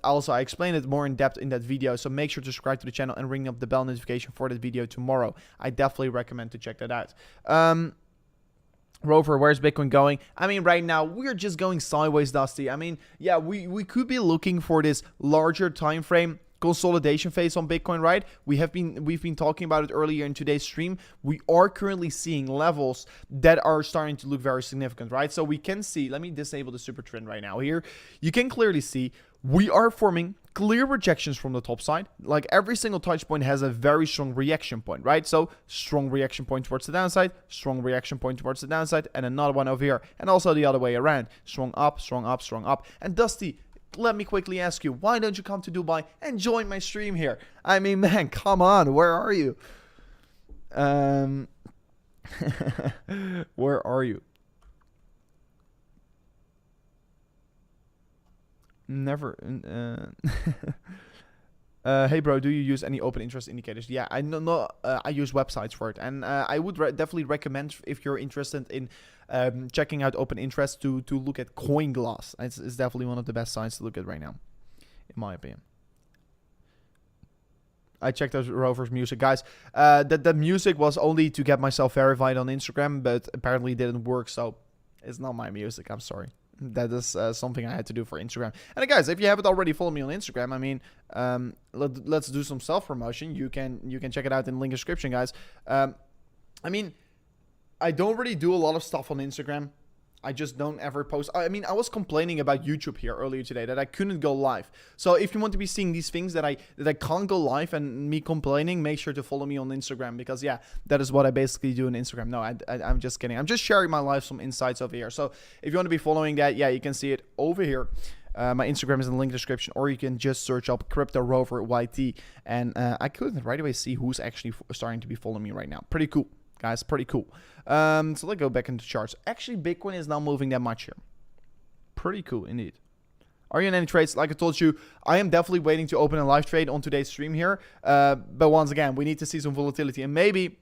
also I explained it more in depth in that video, so make sure to subscribe to the channel and ring up the bell notification for that video tomorrow. I definitely recommend to check that out. Rover, where's Bitcoin going? I mean, right now we're just going sideways, Dusty. I mean, yeah, we could be looking for this larger time frame consolidation phase on Bitcoin, right? We've been talking about it earlier in today's stream. We are currently seeing levels that are starting to look very significant, right? So we can see, let me disable the super trend right now here. You can clearly see we are forming clear rejections from the top side. Like every single touch point has a very strong reaction point, right? So strong reaction point towards the downside, strong reaction point towards the downside, and another one over here, and also the other way around. Strong up, strong up, strong up. And Dusty, let me quickly ask you, why don't you come to Dubai and join my stream here? I mean, man, come on, where are you? Where are you? Never. Hey bro, do you use any open interest indicators? Yeah, I know. I use websites for it, and I would definitely recommend, if you're interested in checking out open interest, to look at CoinGlass. It's definitely one of the best sites to look at right now, in my opinion. I checked out Rover's music, guys. The music was only to get myself verified on Instagram, but apparently it didn't work, so it's not my music. I'm sorry. That is something I had to do for Instagram. And guys, if you haven't already followed me on Instagram, I mean, let's do some self-promotion. You can check it out in the link description, guys. I mean, I don't really do a lot of stuff on Instagram. I just don't ever post. I mean, I was complaining about YouTube here earlier today that I couldn't go live. So if you want to be seeing these things that I can't go live and me complaining, make sure to follow me on Instagram, because yeah, that is what I basically do on Instagram. No, I'm just kidding. I'm just sharing my life, some insights over here. So if you want to be following that, yeah, you can see it over here. My Instagram is in the link description, or you can just search up Crypto Rover YT, and I couldn't right away see who's actually starting to be following me right now. Pretty cool, guys, pretty cool. So let's go back into charts. Actually, Bitcoin is not moving that much here. Pretty cool indeed. Are you in any trades? Like I told you, I am definitely waiting to open a live trade on today's stream here. But once again, we need to see some volatility, and maybe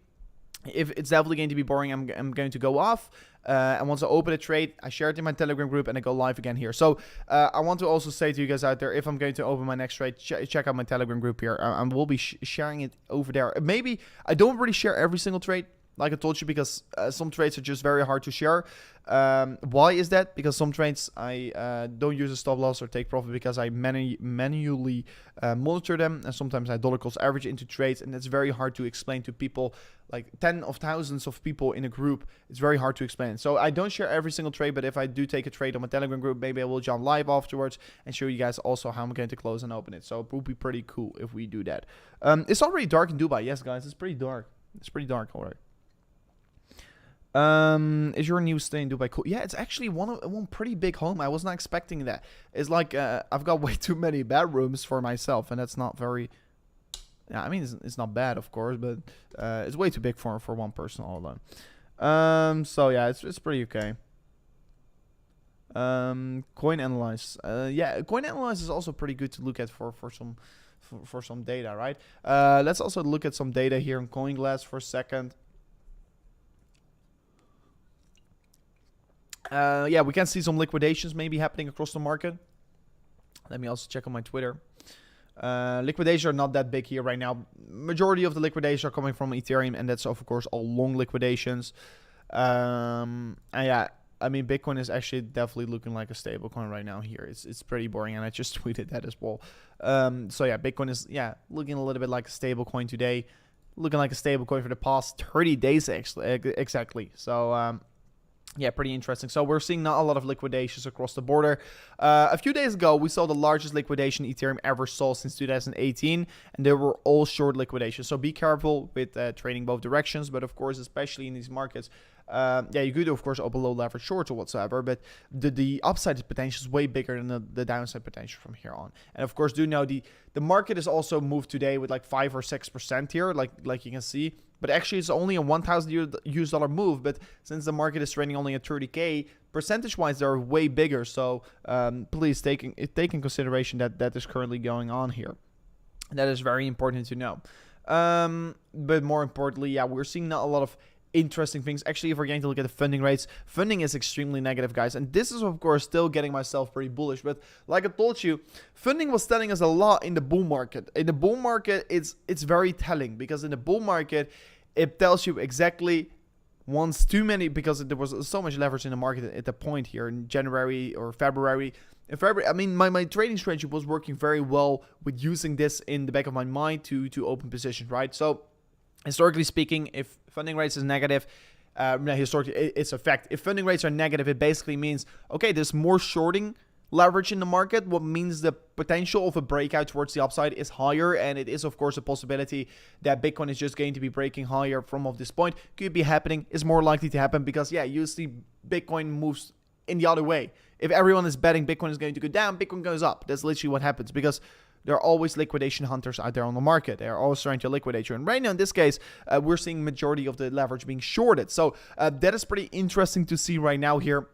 If it's definitely going to be boring, I'm going to go off. And once I open a trade, I share it in my Telegram group and I go live again here. So I want to also say to you guys out there, if I'm going to open my next trade, check out my Telegram group here. I will be sharing it over there. Maybe I don't really share every single trade, like I told you, because some trades are just very hard to share. Why is that? Because some trades I don't use a stop loss or take profit because I manually monitor them, and sometimes I dollar cost average into trades, and it's very hard to explain to people, like tens of thousands of people in a group. It's very hard to explain. So I don't share every single trade, but if I do take a trade on my Telegram group, maybe I will jump live afterwards and show you guys also how I'm going to close and open it. So it would be pretty cool if we do that. It's already dark in Dubai. Yes, guys, it's pretty dark. It's pretty dark already. Is your new stay in Dubai cool? Yeah, it's actually one pretty big home. I was not expecting that. It's like I've got way too many bedrooms for myself, and that's not very. Yeah, I mean it's not bad, of course, but it's way too big for one person all alone. So yeah, it's pretty okay. Coin analyze. Yeah, coin analyze is also pretty good to look at for some data, right? Let's also look at some data here on CoinGlass for a second. Yeah, we can see some liquidations maybe happening across the market. Let me also check on my Twitter. Liquidations are not that big here right now. Majority of the liquidations are coming from Ethereum, and that's of course all long liquidations. And yeah, I mean Bitcoin is actually definitely looking like a stable coin right now here. It's pretty boring, and I just tweeted that as well. So yeah, Bitcoin is looking a little bit like a stable coin today, looking like a stable coin for the past 30 days actually, exactly. So yeah, pretty interesting. So we're seeing not a lot of liquidations across the border. A few days ago, we saw the largest liquidation Ethereum ever saw since 2018, and they were all short liquidations. So be careful with trading both directions, but of course, especially in these markets, yeah, you could of course open low leverage shorts or whatsoever, but the upside potential is way bigger than the downside potential from here on. And of course, do know the market has also moved today with like 5 or 6% here, like you can see. But actually, it's only a 1,000 US dollar move. But since the market is trading only at 30K, percentage-wise, they're way bigger. So please take in consideration that is currently going on here. That is very important to know. But more importantly, yeah, we're seeing not a lot of interesting things. Actually, if we're going to look at the funding rates, funding is extremely negative, guys, and this is of course still getting myself pretty bullish. But like I told you, funding was telling us a lot in the bull market. In the bull market, it's very telling, because in the bull market it tells you exactly once too many, because there was so much leverage in the market at the point here in January or February. In February, I mean, my trading strategy was working very well with using this in the back of my mind to open positions, right? So historically speaking, if funding rates is negative, historically it's a fact. If funding rates are negative, it basically means, okay, there's more shorting leverage in the market, what means the potential of a breakout towards the upside is higher, and it is of course a possibility that Bitcoin is just going to be breaking higher from this point. Could be happening, is more likely to happen, because yeah, usually Bitcoin moves in the other way. If everyone is betting Bitcoin is going to go down, Bitcoin goes up. That's literally what happens, because there are always liquidation hunters out there on the market. They are always trying to liquidate you. And right now, in this case, we're seeing majority of the leverage being shorted. So that is pretty interesting to see right now here.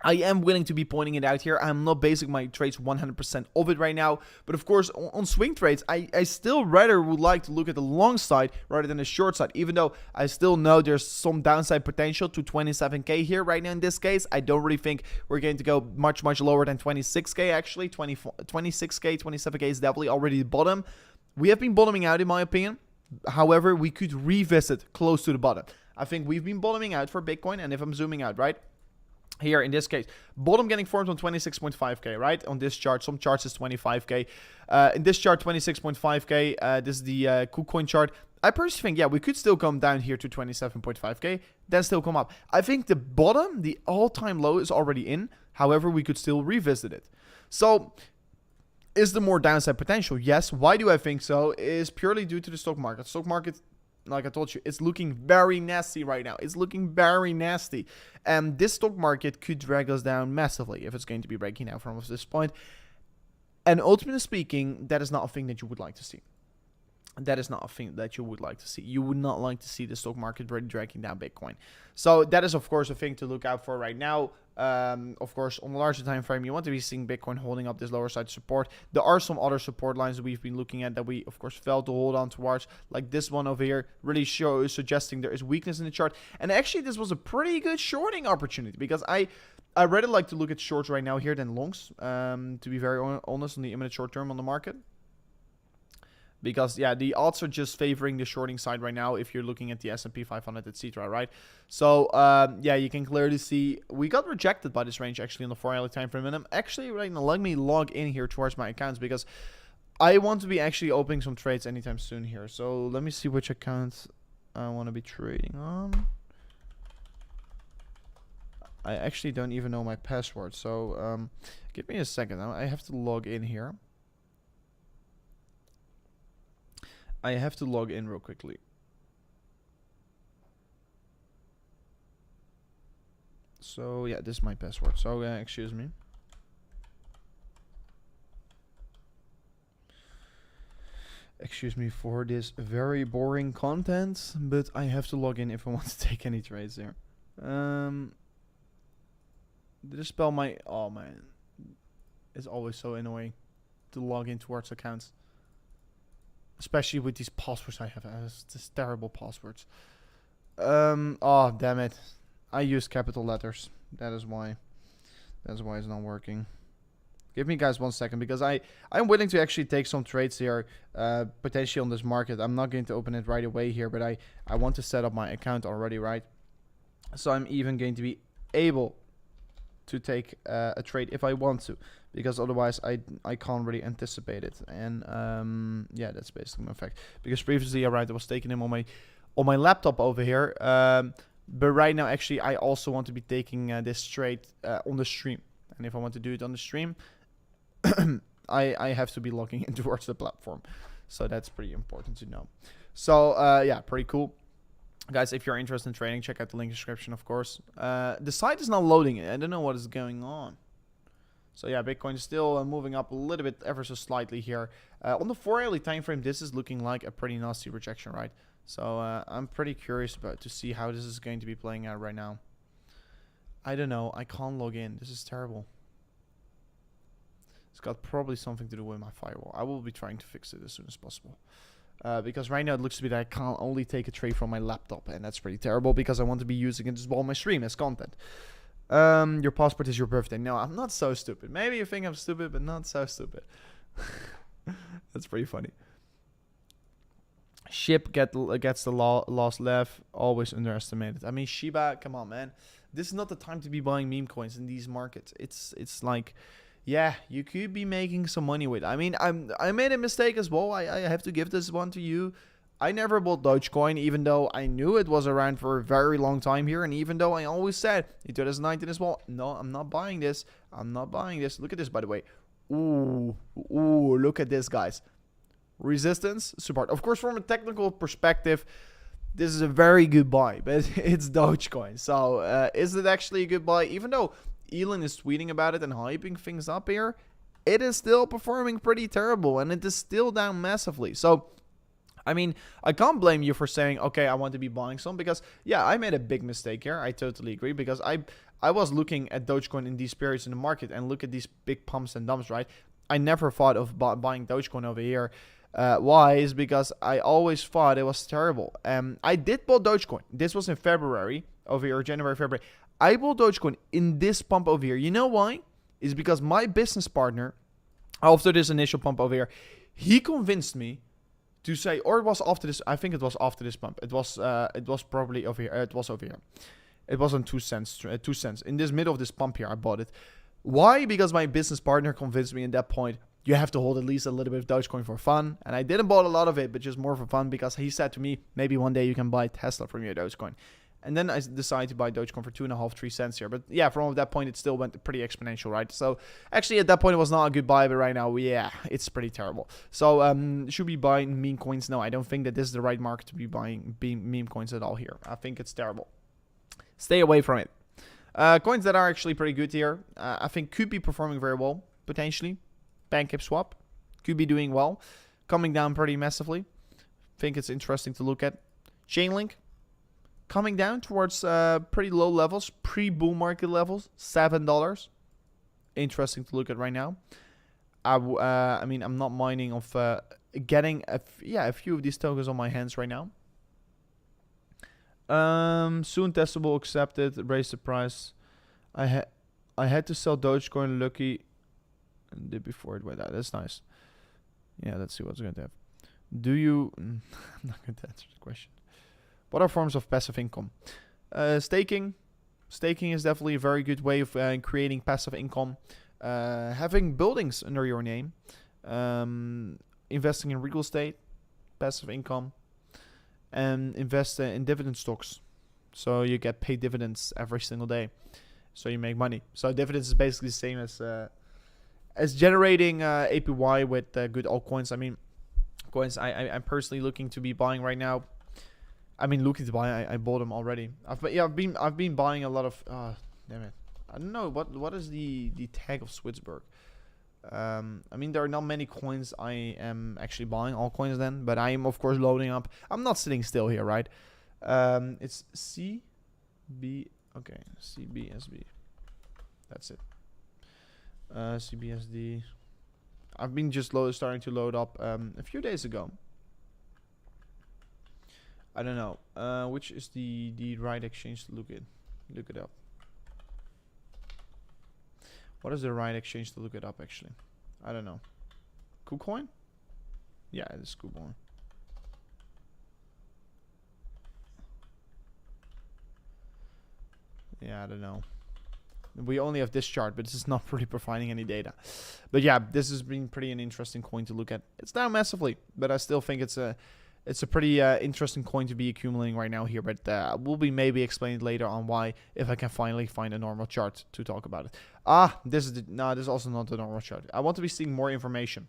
I am willing to be pointing it out here. I'm not basing my trades 100% of it right now. But of course, on swing trades, I still rather would like to look at the long side rather than the short side. Even though I still know there's some downside potential to 27K here right now in this case. I don't really think we're going to go much lower than 26K actually. 26K, 27K is definitely already the bottom. We have been bottoming out in my opinion. However, we could revisit close to the bottom. I think we've been bottoming out for Bitcoin. And if I'm zooming out, right? Here in this case, bottom getting formed on 26.5K, right? On this chart, some charts is 25K. In this chart, 26.5K. This is the KuCoin chart. I personally think, yeah, we could still come down here to 27.5K, then still come up. I think the bottom, the all-time low, is already in. However, we could still revisit it. So, is there more downside potential? Yes. Why do I think so? It is purely due to the stock market. Stock market, like I told you, it's looking very nasty right now. It's looking very nasty. And this stock market could drag us down massively if it's going to be breaking out from this point. And ultimately speaking, that is not a thing that you would like to see. That is not a thing that you would like to see. You would not like to see the stock market really dragging down Bitcoin. So that is, of course, a thing to look out for right now. Of course, on the larger time frame, you want to be seeing Bitcoin holding up this lower side support. There are some other support lines that we've been looking at that we, of course, failed to hold on towards, like this one over here, really suggesting there is weakness in the chart. And actually, this was a pretty good shorting opportunity because I rather like to look at shorts right now here than longs, to be very honest, on the imminent short term on the market. Because, yeah, the odds are just favoring the shorting side right now if you're looking at the S&P 500, etc., right? So, yeah, you can clearly see we got rejected by this range actually on the 4-hourly time frame. And I'm actually right now, let me log in here towards my accounts because I want to be actually opening some trades anytime soon here. So, let me see which accounts I want to be trading on. I actually don't even know my password. So, give me a second. I have to log in here. I have to log in real quickly. So, yeah, this is my password. So, excuse me. Excuse me for this very boring content, but I have to log in if I want to take any trades here. Did I spell my... Oh, man. It's always so annoying to log in towards accounts. Especially with these passwords I have. It's terrible passwords. Oh, damn it. I use capital letters. That is why. That's why it's not working. Give me, guys, 1 second. Because I'm willing to actually take some trades here. Potentially on this market. I'm not going to open it right away here. But I want to set up my account already, right? So I'm even going to be able to take a trade if I want to, because otherwise I can't really anticipate it. And yeah, that's basically my fact. Because previously, I was taking them on my laptop over here, but right now actually I also want to be taking this trade on the stream. And if I want to do it on the stream, I have to be logging in towards the platform. So that's pretty important to know. So yeah, pretty cool. Guys, if you're interested in trading, check out the link in the description, of course. The site is not loading it. I don't know what is going on. So yeah, Bitcoin is still moving up a little bit, ever so slightly here. On the 4-hourly time frame, this is looking like a pretty nasty rejection, right? So I'm pretty curious to see how this is going to be playing out right now. I don't know. I can't log in. This is terrible. It's got probably something to do with my firewall. I will be trying to fix it as soon as possible. Because right now it looks to be that I can't only take a trade from my laptop. And that's pretty terrible because I want to be using it as well on my stream as content. Your passport is your birthday. No, I'm not so stupid. Maybe you think I'm stupid, but not so stupid. That's pretty funny. SHIB gets the lost left. Always underestimated. I mean, Shiba, come on, man. This is not the time to be buying meme coins in these markets. It's like... Yeah, you could be making some money with it. I mean, I made a mistake as well. I have to give this one to you. I never bought Dogecoin, even though I knew it was around for a very long time here. And even though I always said in 2019 as well, no, I'm not buying this. I'm not buying this. Look at this, by the way. Ooh, look at this, guys. Resistance, support. Of course, from a technical perspective, this is a very good buy, but it's Dogecoin. So is it actually a good buy? Even though Elon is tweeting about it and hyping things up here, it is still performing pretty terrible and it is still down massively. So, I mean, I can't blame you for saying, okay, I want to be buying some, because, yeah, I made a big mistake here. I totally agree, because I was looking at Dogecoin in these periods in the market and look at these big pumps and dumps, right? I never thought of buying Dogecoin over here. Why? Is because I always thought it was terrible. I did buy Dogecoin. This was in February over here, January, February. I bought Dogecoin in this pump over here. You know why? It's because my business partner, after this initial pump over here, he convinced me to say, or it was after this. I think it was after this pump. It was probably over here. It was over here. It was on 2 cents. 2 cents in this middle of this pump here. I bought it. Why? Because my business partner convinced me at that point, you have to hold at least a little bit of Dogecoin for fun. And I didn't buy a lot of it, but just more for fun, because he said to me, maybe one day you can buy Tesla from your Dogecoin. And then I decided to buy Dogecoin for 2.5, 3 cents here. But yeah, from that point, it still went pretty exponential, right? So actually, at that point, it was not a good buy. But right now, yeah, it's pretty terrible. So should we buy meme coins? No, I don't think that this is the right market to be buying meme coins at all here. I think it's terrible. Stay away from it. Coins that are actually pretty good here, I think could be performing very well, potentially. PancakeSwap could be doing well. Coming down pretty massively. Think it's interesting to look at. Chainlink. coming down towards pretty low levels, pre-bull market levels, $7. Interesting to look at right now. I mean, I'm not minding of getting a few of these tokens on my hands right now. Soon testable, accepted, raise the price. I had to sell Dogecoin Lucky and did before it went out. That's nice. Yeah, let's see what's going to have. Do you... I'm not going to answer the question. What are forms of passive income? Staking. Staking is definitely a very good way of creating passive income. Having buildings under your name. Investing in real estate. Passive income. And invest in dividend stocks. So you get paid dividends every single day. So you make money. So dividends is basically the same as generating APY with good altcoins. I mean, coins I'm personally looking to be buying right now. I mean, looking to buy. I bought them already. I've been buying a lot of. Damn it! I don't know what is the tag of Switzerland. I mean, there are not many coins I am actually buying, altcoins then, but I am of course loading up. I'm not sitting still here, right? It's CB. Okay, CBSB. That's it. CBSD. I've been just starting to load up a few days ago. I don't know. Which is the right exchange to look it up. What is the right exchange to look it up actually? I don't know. KuCoin? Yeah, it is KuCoin. Yeah, I don't know. We only have this chart, but this is not really providing any data. But yeah, this has been pretty an interesting coin to look at. It's down massively, but I still think it's a pretty interesting coin to be accumulating right now here. But we'll be maybe explained later on why, if I can finally find a normal chart to talk about it. This is also not the normal chart. I want to be seeing more information.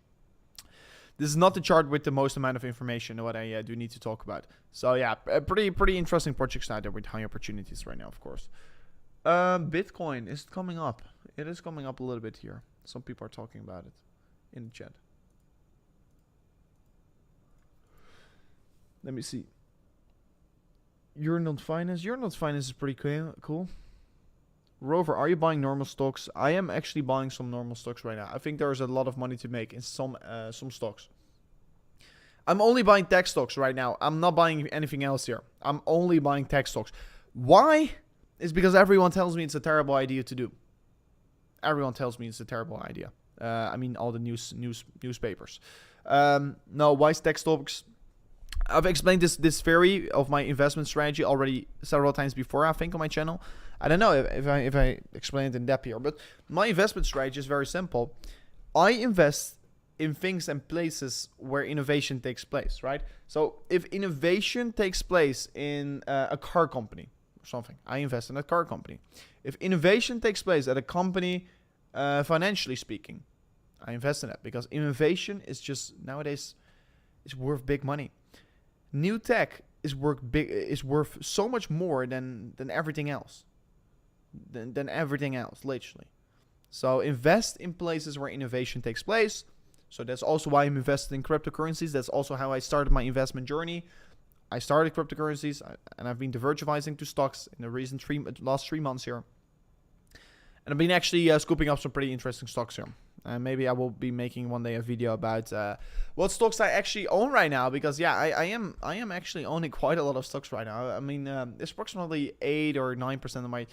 This is not the chart with the most amount of information what I do need to talk about. So yeah, pretty interesting projects out there with high opportunities right now, of course. Bitcoin is coming up. It is coming up a little bit here. Some people are talking about it in the chat. Let me see. You're not finance. You're not finance is pretty cool. Rover, are you buying normal stocks? I am actually buying some normal stocks right now. I think there is a lot of money to make in some stocks. I'm only buying tech stocks right now. I'm not buying anything else here. I'm only buying tech stocks. Why? It's because everyone tells me it's a terrible idea to do. Everyone tells me it's a terrible idea. I mean, all the newspapers. No, why is tech stocks? I've explained this theory of my investment strategy already several times before, I think, on my channel. I don't know if I explained it in depth here, but my investment strategy is very simple. I invest in things and places where innovation takes place, right? So if innovation takes place in a car company or something, I invest in a car company. If innovation takes place at a company, financially speaking, I invest in it because innovation is just nowadays it's worth big money. New tech is worth so much more than everything else. Than everything else, literally. So invest in places where innovation takes place. So that's also why I'm invested in cryptocurrencies. That's also how I started my investment journey. I started cryptocurrencies and I've been diversifying to stocks in the last 3 months here. And I've been actually scooping up some pretty interesting stocks here. And maybe I will be making one day a video about what stocks I actually own right now. Because yeah, I am actually owning quite a lot of stocks right now. I mean, it's approximately 8 or 9% of my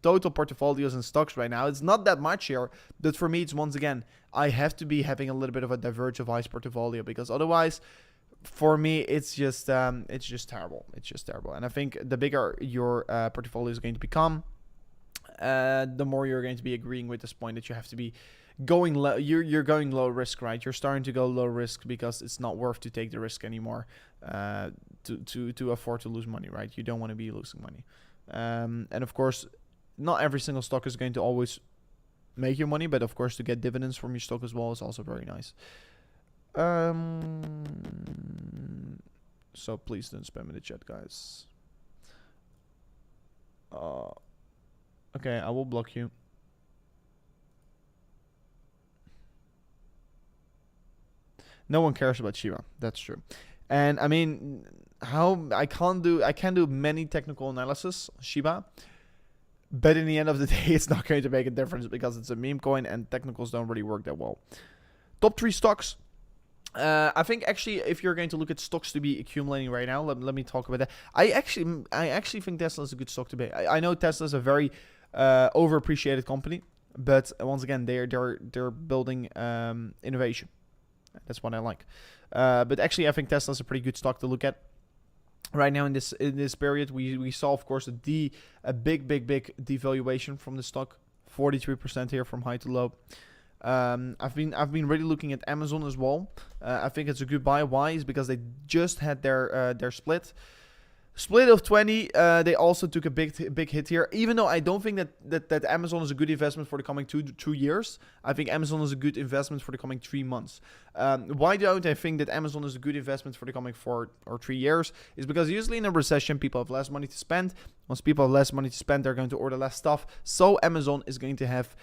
total portfolios in stocks right now. It's not that much here, but for me, it's once again, I have to be having a little bit of a diversified portfolio because otherwise, for me, it's just terrible. It's just terrible. And I think the bigger your portfolio is going to become, the more you're going to be agreeing with this point that you have to be going low. You're going low risk, right? You're starting to go low risk because it's not worth to take the risk anymore to afford to lose money, right? You don't want to be losing money. And of course, not every single stock is going to always make you money, but of course, to get dividends from your stock as well is also very nice. So please don't spam in the chat, guys. Okay, I will block you. No one cares about Shiba. That's true. And I mean, I can't do many technical analysis on Shiba, but in the end of the day, it's not going to make a difference because it's a meme coin and technicals don't really work that well. Top 3 stocks. I think actually, if you're going to look at stocks to be accumulating right now, let me talk about that. I actually think Tesla is a good stock to buy. I know Tesla is a very overappreciated company, but once again, they're building innovation. That's what I like. But actually, I think Tesla is a pretty good stock to look at. Right now in this period, we saw, of course, a big devaluation from the stock, 43% here from high to low. I've been really looking at Amazon as well. I think it's a good buy. Why? Is because they just had their split of 20. They also took a big hit here. Even though I don't think that Amazon is a good investment for the coming two years, I think Amazon is a good investment for the coming 3 months. Why don't I think that Amazon is a good investment for the coming 4 or 3 years? Is because usually in a recession, people have less money to spend. Once people have less money to spend, they're going to order less stuff. So Amazon is going to have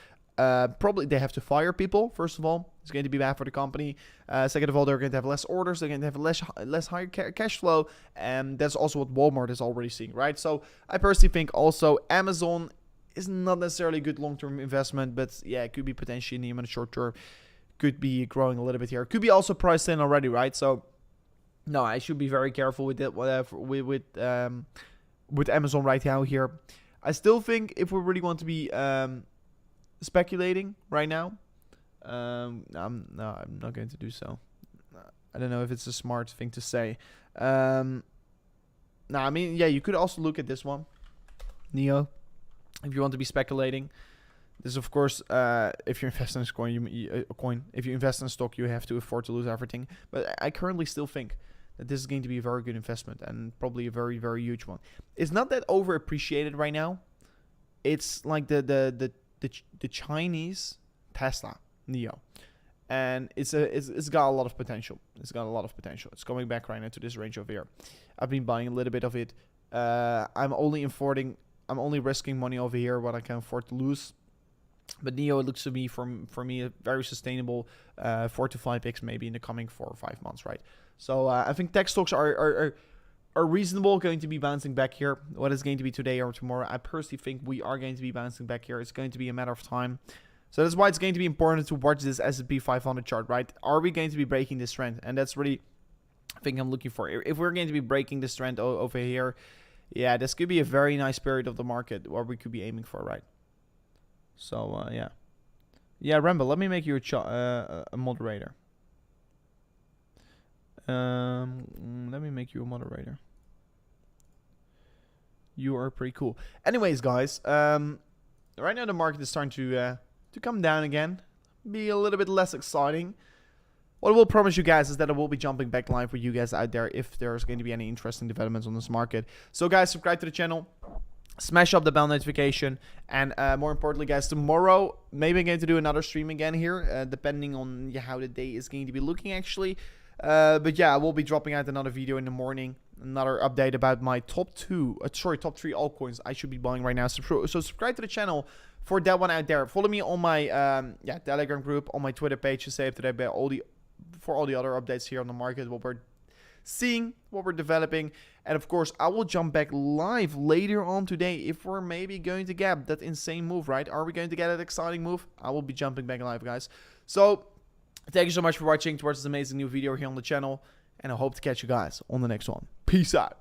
probably they have to fire people. First of all, it's going to be bad for the company. Second of all, they're going to have less orders. They're going to have less higher cash flow, and that's also what Walmart is already seeing, right? So I personally think also Amazon is not necessarily a good long-term investment, but yeah, it could be potentially in the short term, could be growing a little bit here. Could be also priced in already, right? So no, I should be very careful with it. With Amazon right now here. I still think if we really want to be speculating right now, I'm not going to do so. I don't know if it's a smart thing to say. I mean, yeah, you could also look at this one, Neo, if you want to be speculating. This, of course, if you invest in a coin, if you invest in a stock, you have to afford to lose everything. But I currently still think that this is going to be a very good investment and probably a very, very huge one. It's not that overappreciated right now. It's like the Chinese Tesla Neo, and it's got a lot of potential. It's going back right now to this range over here. I've been buying a little bit of it. I'm only risking money over here what I can afford to lose. But Neo, it looks to me for me a very sustainable 4 to 5x maybe in the coming 4 or 5 months, right? So I think tech stocks are reasonable, going to be bouncing back here. What is going to be today or tomorrow? I personally think we are going to be bouncing back here. It's going to be a matter of time. So that's why it's going to be important to watch this S&P 500 chart, right? Are we going to be breaking this trend? And that's really, I think I'm looking for. If we're going to be breaking this trend over here, yeah, this could be a very nice period of the market where we could be aiming for, right? So, yeah. Yeah, Rambo, let me make you a moderator. Let me make you a moderator. You are pretty cool. Anyways, guys, right now the market is starting to come down again, be a little bit less exciting. What I will promise you guys is that I will be jumping back live with you guys out there if there's going to be any interesting developments on this market. So, guys, subscribe to the channel. Smash up the bell notification, and more importantly, guys, tomorrow maybe I'm going to do another stream again here, depending on how the day is going to be looking actually. But yeah, I will be dropping out another video in the morning, another update about my top 3 altcoins I should be buying right now. So subscribe to the channel for that one out there. Follow me on my Telegram group, on my Twitter page to stay up to date about all the other updates here on the market, what we're seeing, what we're developing. And of course, I will jump back live later on today if we're maybe going to get that insane move, right? Are we going to get that exciting move? I will be jumping back live, guys. So thank you so much for watching towards this amazing new video here on the channel, and I hope to catch you guys on the next one. Peace out.